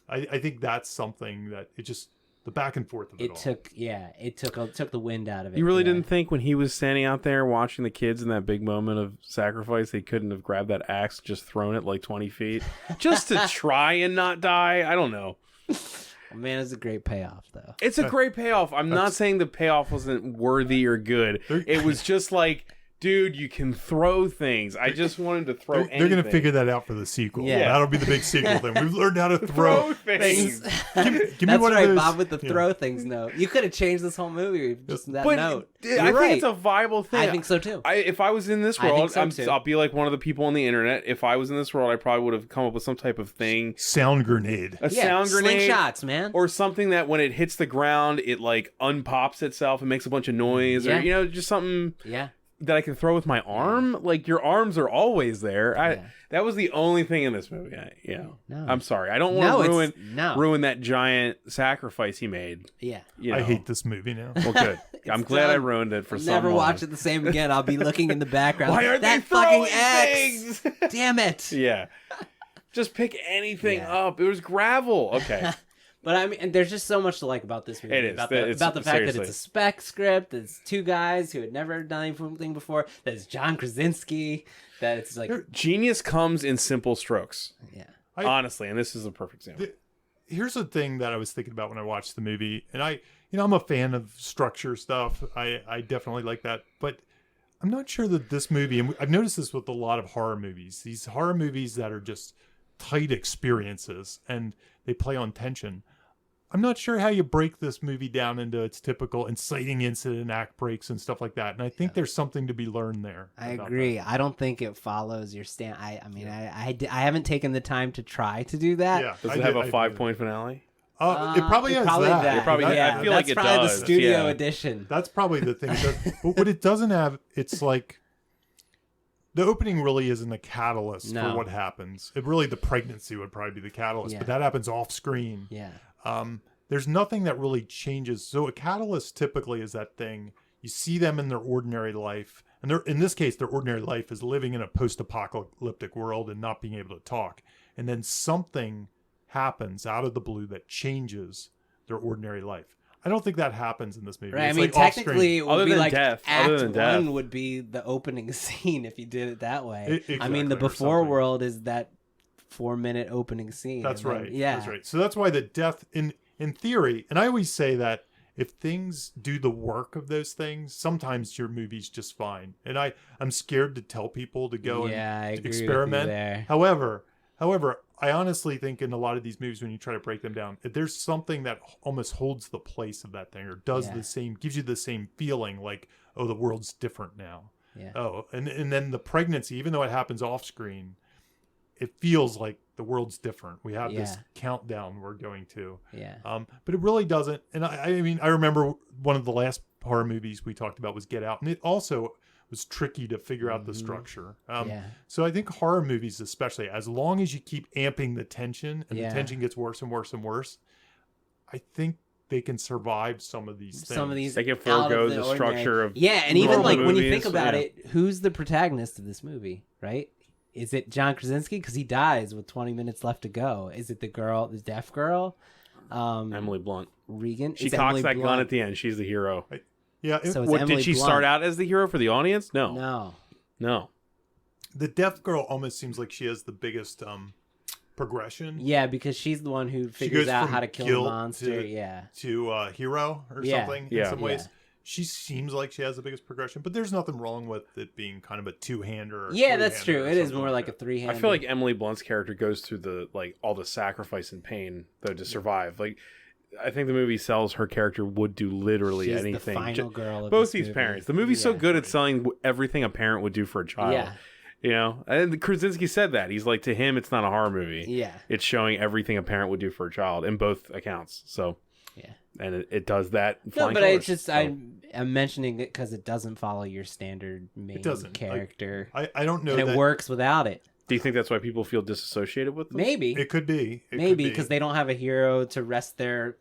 I think that's something that it just the back and forth of it all. Took the wind out of it. You really yeah. didn't think when he was standing out there watching the kids in that big moment of sacrifice, they couldn't have grabbed that axe, just thrown it like 20 feet, just to try and not die? I don't know. Man, it's a great payoff, though. It's a great payoff. I'm not saying the payoff wasn't worthy or good. It was just like, dude, you can throw things. I just wanted to throw anything. They're going to figure that out for the sequel. Yeah. That'll be the big sequel thing. We've learned how to throw things. Give me That's one right, of those, Bob, with the throw things note. You could have changed this whole movie with just that But note. I You're think right. it's a viable thing. I think so, too. If I was in this I think world, so, too. I'll be like one of the people on the internet. If I was in this world, I probably would have come up with some type of thing. sound grenade. A sound grenade. Slingshots, man. Or something that when it hits the ground, it like unpops itself and makes a bunch of noise. Yeah. Or, just something Yeah. that I can throw with my arm. Like, your arms are always there. That was the only thing in this movie. No. I'm sorry. I don't want to No. ruin that giant sacrifice he made. Yeah. I hate this movie now. Well, good. I'm glad I done. ruined it for I'll someone. never watch it the same again. I'll be looking in the background. Why aren't that they fucking throwing X? things? Damn it. Yeah. Just pick anything Yeah. up. It was gravel. Okay. But I mean, and there's just so much to like about this movie. It is. About It's- the fact that seriously. it's a spec script. That it's two guys who had never done anything before. That it's John Krasinski. That it's like, Genius comes in simple strokes. yeah. Honestly, and this is a perfect example. Here's the thing that I was thinking about when I watched the movie, and I'm a fan of structure stuff. I definitely like that, but I'm not sure that this movie, and I've noticed this with a lot of horror movies, these horror movies that are just tight experiences and they play on tension. I'm not sure how you break this movie down into its typical inciting incident, act breaks, and stuff like that. And I think there's something to be learned there. I about agree. that. I don't think it follows your stand. I haven't taken the time to try to do that. Yeah, Does I it have did- a I 5-point finale? It probably has that. It probably- yeah, I feel like that's it probably does, the studio yeah. edition. That's probably the thing. But what it doesn't have, it's like the opening really isn't a catalyst No. for what happens. It really, the pregnancy would probably be the catalyst, Yeah. but that happens off screen. Yeah. There's nothing that really changes. So a catalyst typically is that thing you see them in their ordinary life, and in this case, their ordinary life is living in a post-apocalyptic world and not being able to talk, and then something happens out of the blue that changes their ordinary life. I don't think that happens in this movie. Right. It's I mean, like off technically, it screen. would Other be than like death, Act other than death. 1 would be the opening scene if you did it that way. I Exactly, mean, the or before something. world is that 4-minute opening scene. That's and then- right. Yeah. That's right. So that's why the death in theory, and I always say that if things do the work of those things, sometimes your movie's just fine. And I'm scared to tell people to go Yeah, I and agree with you experiment. there. However, I honestly think in a lot of these movies, when you try to break them down, if there's something that almost holds the place of that thing or does Yeah. the same, gives you the same feeling, like, oh, the world's different now. Yeah. Oh, and then the pregnancy, even though it happens off screen, it feels like the world's different. We have this Yeah. countdown we're going to. Yeah. But it really doesn't. And I mean, I remember one of the last horror movies we talked about was Get Out, and it also was tricky to figure out the structure. Yeah. So I think horror movies, especially, as long as you keep amping the tension and Yeah. the tension gets worse and worse and worse, I think they can survive some of these things. Some of these They can out forego of the ordinary- structure of yeah, and even normal like when you movies, think about yeah. it, who's the protagonist of this movie, right? Is it John Krasinski? Because he dies with 20 minutes left to go. Is it the girl, the deaf girl? Emily Blunt. Regan? She It's cocks Emily that gun Blunt. at the end. She's the hero. Yeah, So it's What Emily did she Blunt. start out as the hero for the audience? No. No. the deaf girl almost seems like she has the biggest progression Yeah, because she's the one who goes figures out from how to kill a guilt monster. to- Yeah. to hero or Yeah. something Yeah. in some ways. Yeah. She seems like she has the biggest progression, but there's nothing wrong with it being kind of a two-hander. Or Yeah, that's three-hander true. or It is something more like a that. three-handed. I feel like Emily Blunt's character goes through the all the sacrifice and pain though to survive. Like I think the movie sells her character would do literally she's anything. the final girl of Both this these movie. parents. The movie's so Yeah. good at selling everything a parent would do for a child. Yeah. You know, and Krasinski said that. He's like, to him, it's not a horror movie. Yeah. It's showing everything a parent would do for a child in both accounts. So, Yeah. and it does that. in No, flying but colors. it's just So, I'm mentioning it because it doesn't follow your standard main doesn't. character, I don't know and it that works without it. do you think that's why people feel disassociated with them? Maybe, it could be. It maybe could be. because they don't have a hero to rest their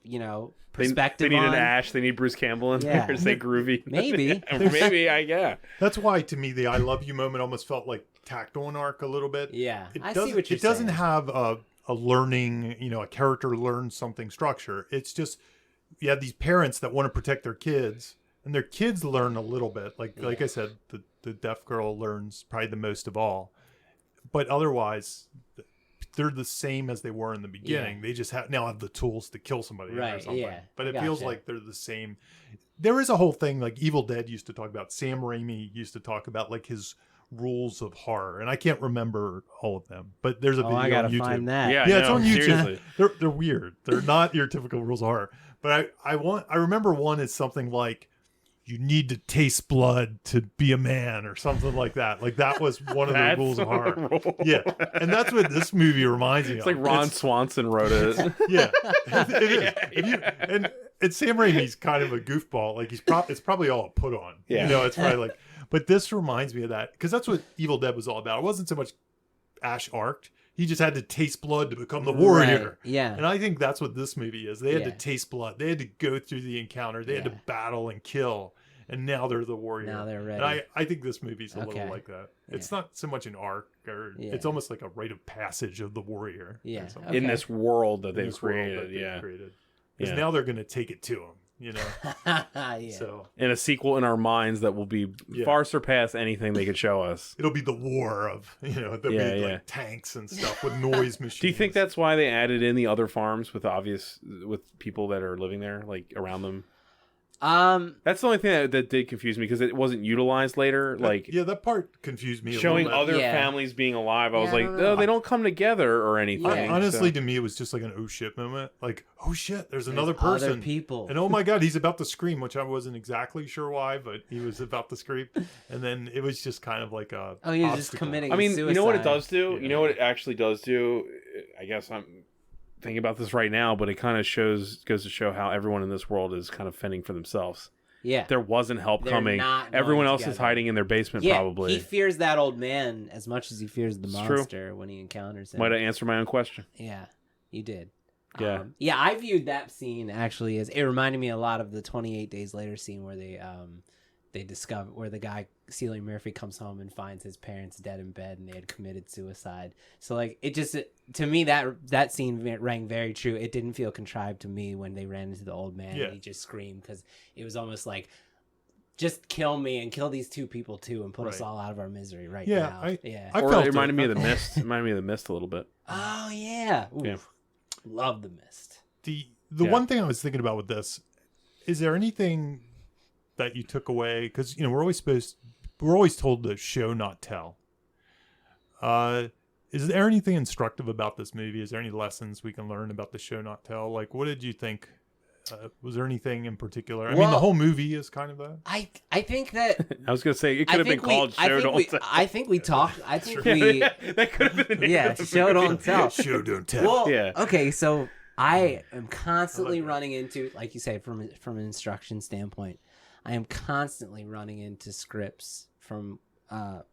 perspective They need on. an Ash. They need Bruce Campbell in Yeah. there. Stay groovy. Maybe. Maybe. Yeah. That's why, to me, the "I love you" moment almost felt like tacked on arc a little bit. Yeah, It I doesn't, see what you're It doesn't saying. have a learning, a character learns something structure. It's just you have these parents that want to protect their kids, and their kids learn a little bit. Like I said, the deaf girl learns probably the most of all, but otherwise, they're the same as they were in the beginning. Yeah. They just now have the tools to kill somebody or Right, something. yeah. But it Gotcha. feels like they're the same. There is a whole thing like Evil Dead used to talk about. Sam Raimi used to talk about like his rules of horror, and I can't remember all of them, but there's a video I gotta on YouTube. find that. Yeah. Yeah, it's no, on YouTube. Seriously. They're weird. They're not your typical rules of horror. But I remember one is something like you need to taste blood to be a man or something like that. Like that was one of the That's rules of the horror. rule. Yeah, and that's what this movie reminds me It's of. like Ron Swanson wrote it. Yeah, it is. And Sam Raimi's kind of a goofball. Like it's probably all a put on. Yeah. It's probably like. But this reminds me of that because that's what Evil Dead was all about. It wasn't so much Ash arced. He just had to taste blood to become the warrior. Right, yeah. And I think that's what this movie is. They had to Yeah. taste blood. They had to go through the encounter. They had to Yeah. battle and kill. And now they're the warrior. Now they're ready. And I think this movie's a Okay. little like that. It's not so much an arc, or Yeah. it's almost like a rite of passage of the warrior. or Yeah. something. In Okay. this world that In they've this world created. that they've Yeah. created. Because Yeah. now they're going to take it to them. yeah. So In a sequel in our minds that will be Yeah. far surpass anything they could show us. it'll be the war of, there'll Yeah, be yeah. like tanks and stuff with noise machines. Do you think that's why they added in the other farms with people that are living there, like around them? That's the only thing that did confuse me because it wasn't utilized later. Like Yeah, that part confused me showing a little bit. other Yeah. families being alive. I was Yeah, I like, don't no, know. they don't come together or anything. Yeah. Honestly, so- to me, it was just like an oh shit moment. Like, oh shit, there's another Other person. people. And oh my god, he's about to scream, which I wasn't exactly sure why, but he was about to scream. And then it was just kind of like a. Oh, he was just obstacle. committing. I mean, you know what it suicide. does do? Yeah. You know what it actually does do? I guess I'm thinking about this right now, but it kind of goes to show how everyone in this world is kind of fending for themselves. Yeah. there wasn't help They're coming. not going Everyone else is together. hiding in their basement, Yeah, probably. he fears that old man as much as he fears the It's true. monster when he encounters him. Might have answered my own question. Yeah, you did. Yeah. Yeah, I viewed that scene actually as, it reminded me a lot of the 28 Days Later scene where they discover, where the guy Cillian Murphy comes home and finds his parents dead in bed and they had committed suicide. So like to me that scene rang very true. It didn't feel contrived to me when they ran into the old man and he just screamed, because it was almost like, just kill me and kill these two people too and put us all out of our misery now. I Or felt it reminded me of The Mist. It reminded me of The Mist a little bit. Oh yeah. Oof. Yeah. Love The Mist. The one thing I was thinking about with this, is there anything that you took away? Because we're always told to show, not tell. Is there anything instructive about this movie? Is there any lessons we can learn about the show, not tell? Like, what did you think? Was there anything in particular? I mean, the whole movie is kind of that. I think that I was gonna say it could have been called Show Don't Tell. I think we talked. I think we. That could have been the name of the Show movie. Don't Tell. Show, don't tell. Well, Yeah. okay, so I am constantly running into, like you say, from an instruction standpoint, I am constantly running into scripts from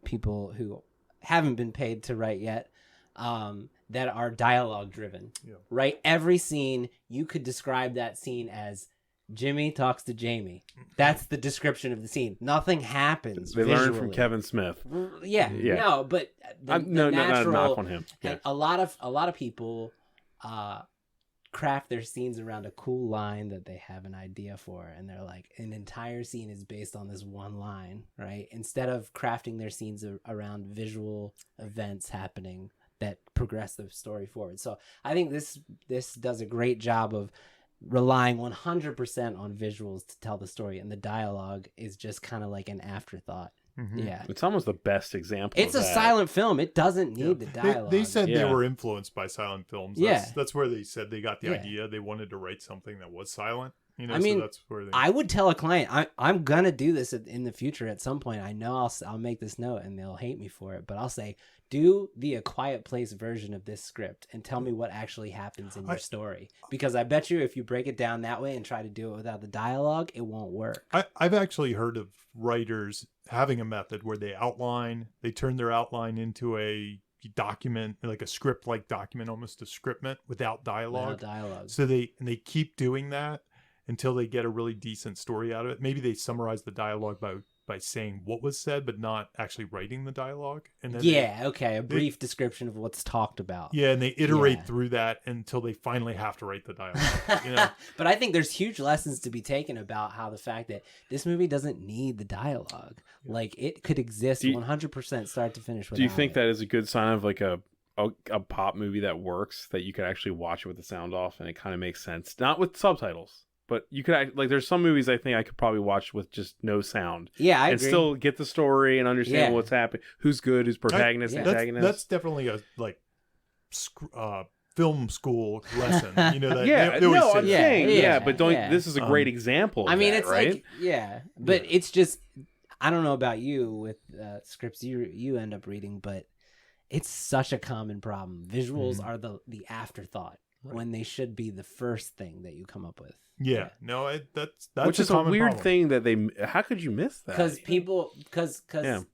people who haven't been paid to write yet, that are dialogue driven. Yeah. Right? Every scene, you could describe that scene as Jimmy talks to Jamie. That's the description of the scene. Nothing happens. They visually. learned from Kevin Smith. Yeah. No, but no, not a knock on him. Yeah. And a lot of people craft their scenes around a cool line that they have an idea for, and they're like, an entire scene is based on this one line, right? Instead of crafting their scenes around visual events happening that progress the story forward. So I think this does a great job of relying 100% on visuals to tell the story, and the dialogue is just kind of like an afterthought. Mm-hmm. Yeah, it's almost the best example. It's a silent film. It doesn't need the dialogue. They said they were influenced by silent films. That's where they said they got the idea. They wanted to write something that was silent. I mean, so that's where I would tell a client, I'm gonna do this in the future at some point. I know I'll make this note, and they'll hate me for it, but I'll say, do the A Quiet Place version of this script and tell me what actually happens in your story. Because I bet you if you break it down that way and try to do it without the dialogue, it won't work. I've actually heard of writers having a method where they turn their outline into a document, like a script-like document, almost a scriptment without dialogue. So they keep doing that until they get a really decent story out of it. Maybe they summarize the dialogue by saying what was said, but not actually writing the dialogue. And then a brief description of what's talked about. Yeah, and they iterate through that until they finally have to write the dialogue. But I think there's huge lessons to be taken about how the fact that this movie doesn't need the dialogue. Like, it could exist 100% start to finish. Do you think that is a good sign of like a pop movie that works, that you could actually watch it with the sound off and it kind of makes sense, not with subtitles? But you could there's some movies I think I could probably watch with just no sound. Yeah, I agree. And still get the story and understand what's happening. Who's good, who's protagonist, antagonist. That's definitely a film school lesson. I'm saying, but this is a great example of mean, that, it's right? like, but it's just, I don't know about you with scripts you end up reading, but it's such a common problem. Visuals are the afterthought when they should be the first thing that you come up with. Yeah, no, that's which is a weird thing that how could you miss that? Because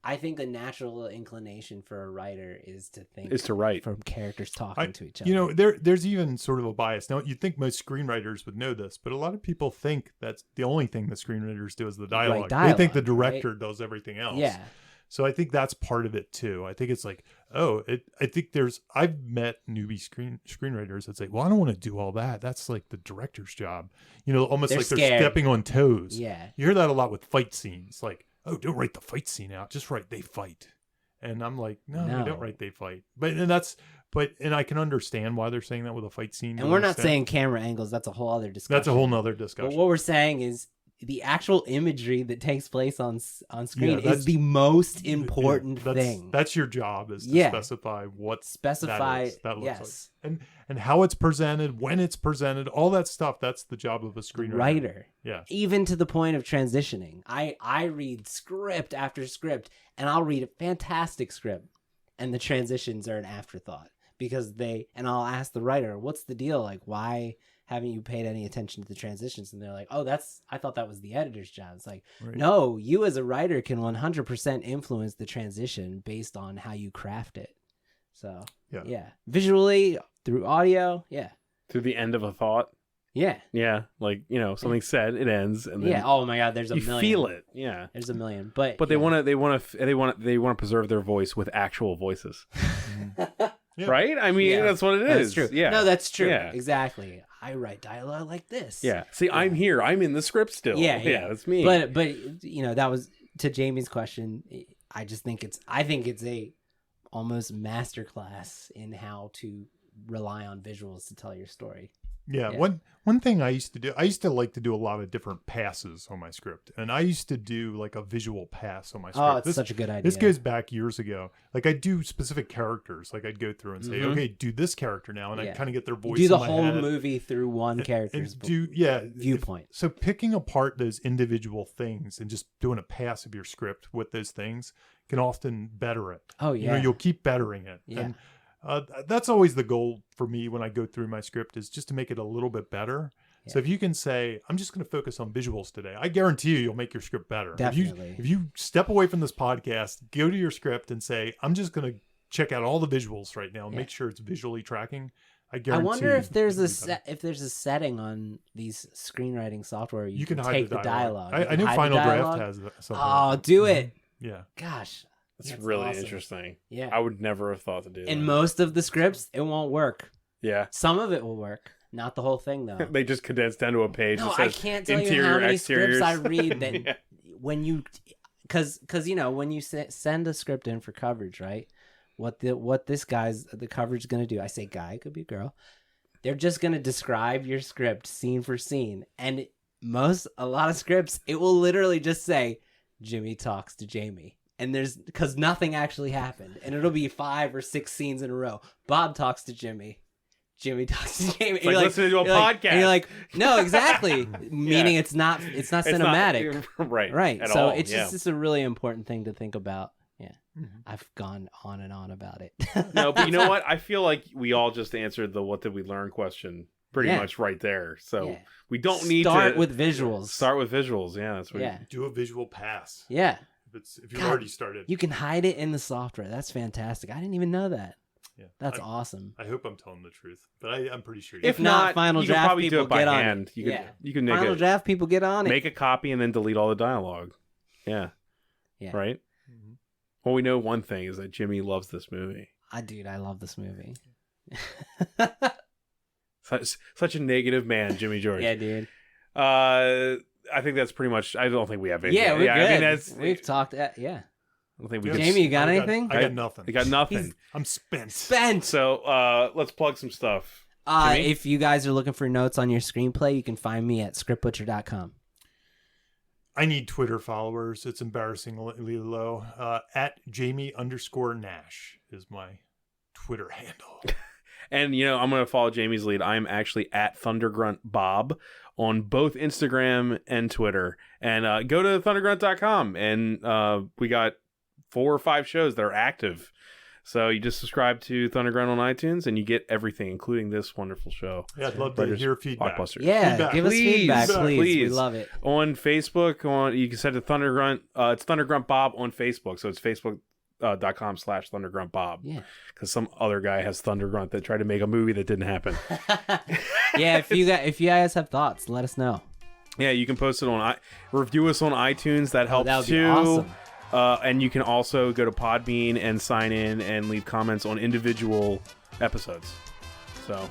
I think the natural inclination for a writer is to write from characters talking to each other. There's even sort of a bias. Now, you'd think most screenwriters would know this, but a lot of people think that's the only thing the screenwriters do is the dialogue. They think the director does everything else. Yeah. So I think that's part of it too. I think it's like, I've met newbie screenwriters that say, well, I don't want to do all that. That's like the director's job. Almost they're like scared. They're stepping on toes. Yeah. You hear that a lot with fight scenes. Like, oh, don't write the fight scene out. Just write they fight. And I'm like, no, you don't write they fight. And I can understand why they're saying that with a fight scene. And we're not saying camera angles. That's a whole other discussion. That's a whole nother discussion. But what we're saying is, the actual imagery that takes place on screen is the most important thing. That's your job, is to specify what that looks like. And how it's presented, when it's presented, all that stuff, that's the job of a screenwriter. Writer. Yeah. Even to the point of transitioning. I read script after script, and I'll read a fantastic script, and the transitions are an afterthought. And I'll ask the writer, what's the deal? Like, why haven't you paid any attention to the transitions? And they're like, oh, I thought that was the editor's job. It's like, Right. no, you as a writer can 100% influence the transition based on how you craft it. So yeah, visually, through audio, Through the end of a thought. yeah. Like, something said, it ends, and then Oh my God, there's a you million. feel it. Yeah. There's a million, but They want to preserve their voice with actual voices. Yeah. Right? I mean, that's what it is. That's true. Yeah. No, that's true. Yeah. Exactly. I write dialogue like this. Yeah. See, I'm here. I'm in the script still. Yeah. That's me. But that was to Jamie's question. I think it's a almost masterclass in how to rely on visuals to tell your story. Yeah, Yeah. One thing I used to like to do a lot of different passes on my script, and I used to do like a visual pass on my script. Oh, it's such a good idea. This goes back years ago. Like I'd do specific characters. Like I'd go through and say, okay, do this character now, and I'd kind of get their voice. Do the in my whole head. movie through one character's viewpoint. So picking apart those individual things and just doing a pass of your script with those things can often better it. Oh yeah, You'll keep bettering it. Yeah. And that's always the goal for me when I go through my script, is just to make it a little bit better. Yeah. So if you can say, I'm just going to focus on visuals today, I guarantee you'll make your script better. Definitely. If you step away from this podcast, go to your script and say, I'm just going to check out all the visuals right now and make sure it's visually tracking. I guarantee. I wonder if there's a setting on these screenwriting software you can take the dialogue. I know Final Draft has something. Oh, do it. Yeah. Gosh. That's really awesome. Interesting. Yeah. I would never have thought to do that. In most of the scripts, it won't work. Yeah. Some of it will work. Not the whole thing, though. They just condensed down to a page. No, that says I can't tell interior, you how many exteriors. scripts I read that when you... Because when you send a script in for coverage, right? What the coverage going to do? I say guy, it could be a girl. They're just going to describe your script scene for scene. And a lot of scripts, it will literally just say, Jimmy talks to Jamie. And because nothing actually happened. And it'll be 5 or 6 scenes in a row. Bob talks to Jimmy. Jimmy talks to Jamie. It's like listening to a podcast. And you're like, no, exactly. Meaning it's not cinematic. Right. So it's just a really important thing to think about. Yeah. Mm-hmm. I've gone on and on about it. No, but you know what? I feel like we all just answered the what did we learn question pretty much right there. So we don't need to start with visuals. Start with visuals. Yeah, that's what do a visual pass. Yeah. If you've already started. You can hide it in the software. That's fantastic. I didn't even know that. Yeah. That's awesome. I hope I'm telling the truth, but I'm pretty sure. If not, Final you can Draft probably people do it by get hand. on it. You can make Final Draft people get on it. Make a copy and then delete all the dialogue. Yeah. Yeah. Right? Mm-hmm. Well, we know one thing is that Jimmy loves this movie. I love this movie. Such a negative man, Jimmy George. Yeah, dude. I think that's pretty much. I don't think we have anything. Yeah, we're good. I mean, we've talked. Yeah. I don't think we. Jamie, you got anything? I got nothing. I got nothing. I'm spent. So let's plug some stuff. If you guys are looking for notes on your screenplay, you can find me at scriptbutcher.com. I need Twitter followers. It's embarrassingly low. At Jamie_Nash is my Twitter handle. And, I'm going to follow Jamie's lead. I'm actually at Thundergrunt Bob on both Instagram and Twitter. And go to thundergrunt.com. And we got 4 or 5 shows that are active. So you just subscribe to Thundergrunt on iTunes and you get everything, including this wonderful show. Yeah, I'd love to hear feedback. Blockbusters. Yeah, give us feedback, please. We love it. On Facebook, you can send it to Thundergrunt. It's Thundergrunt Bob on Facebook. So it's facebook.com/Thundergrunt Bob. Yeah. Because some other guy has Thundergrunt that tried to make a movie that didn't happen. Yeah, if you guys have thoughts, let us know. Yeah, you can post it review us on iTunes. That helps that would too. Be awesome. And you can also go to Podbean and sign in and leave comments on individual episodes. So,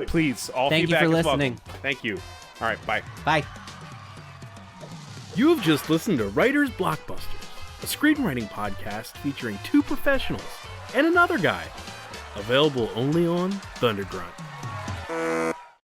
please, all Thank feedback you for is listening. welcome. Thank you. All right, bye. Bye. You have just listened to Writers Blockbusters, a screenwriting podcast featuring 2 professionals and another guy. Available only on Thundergrunt.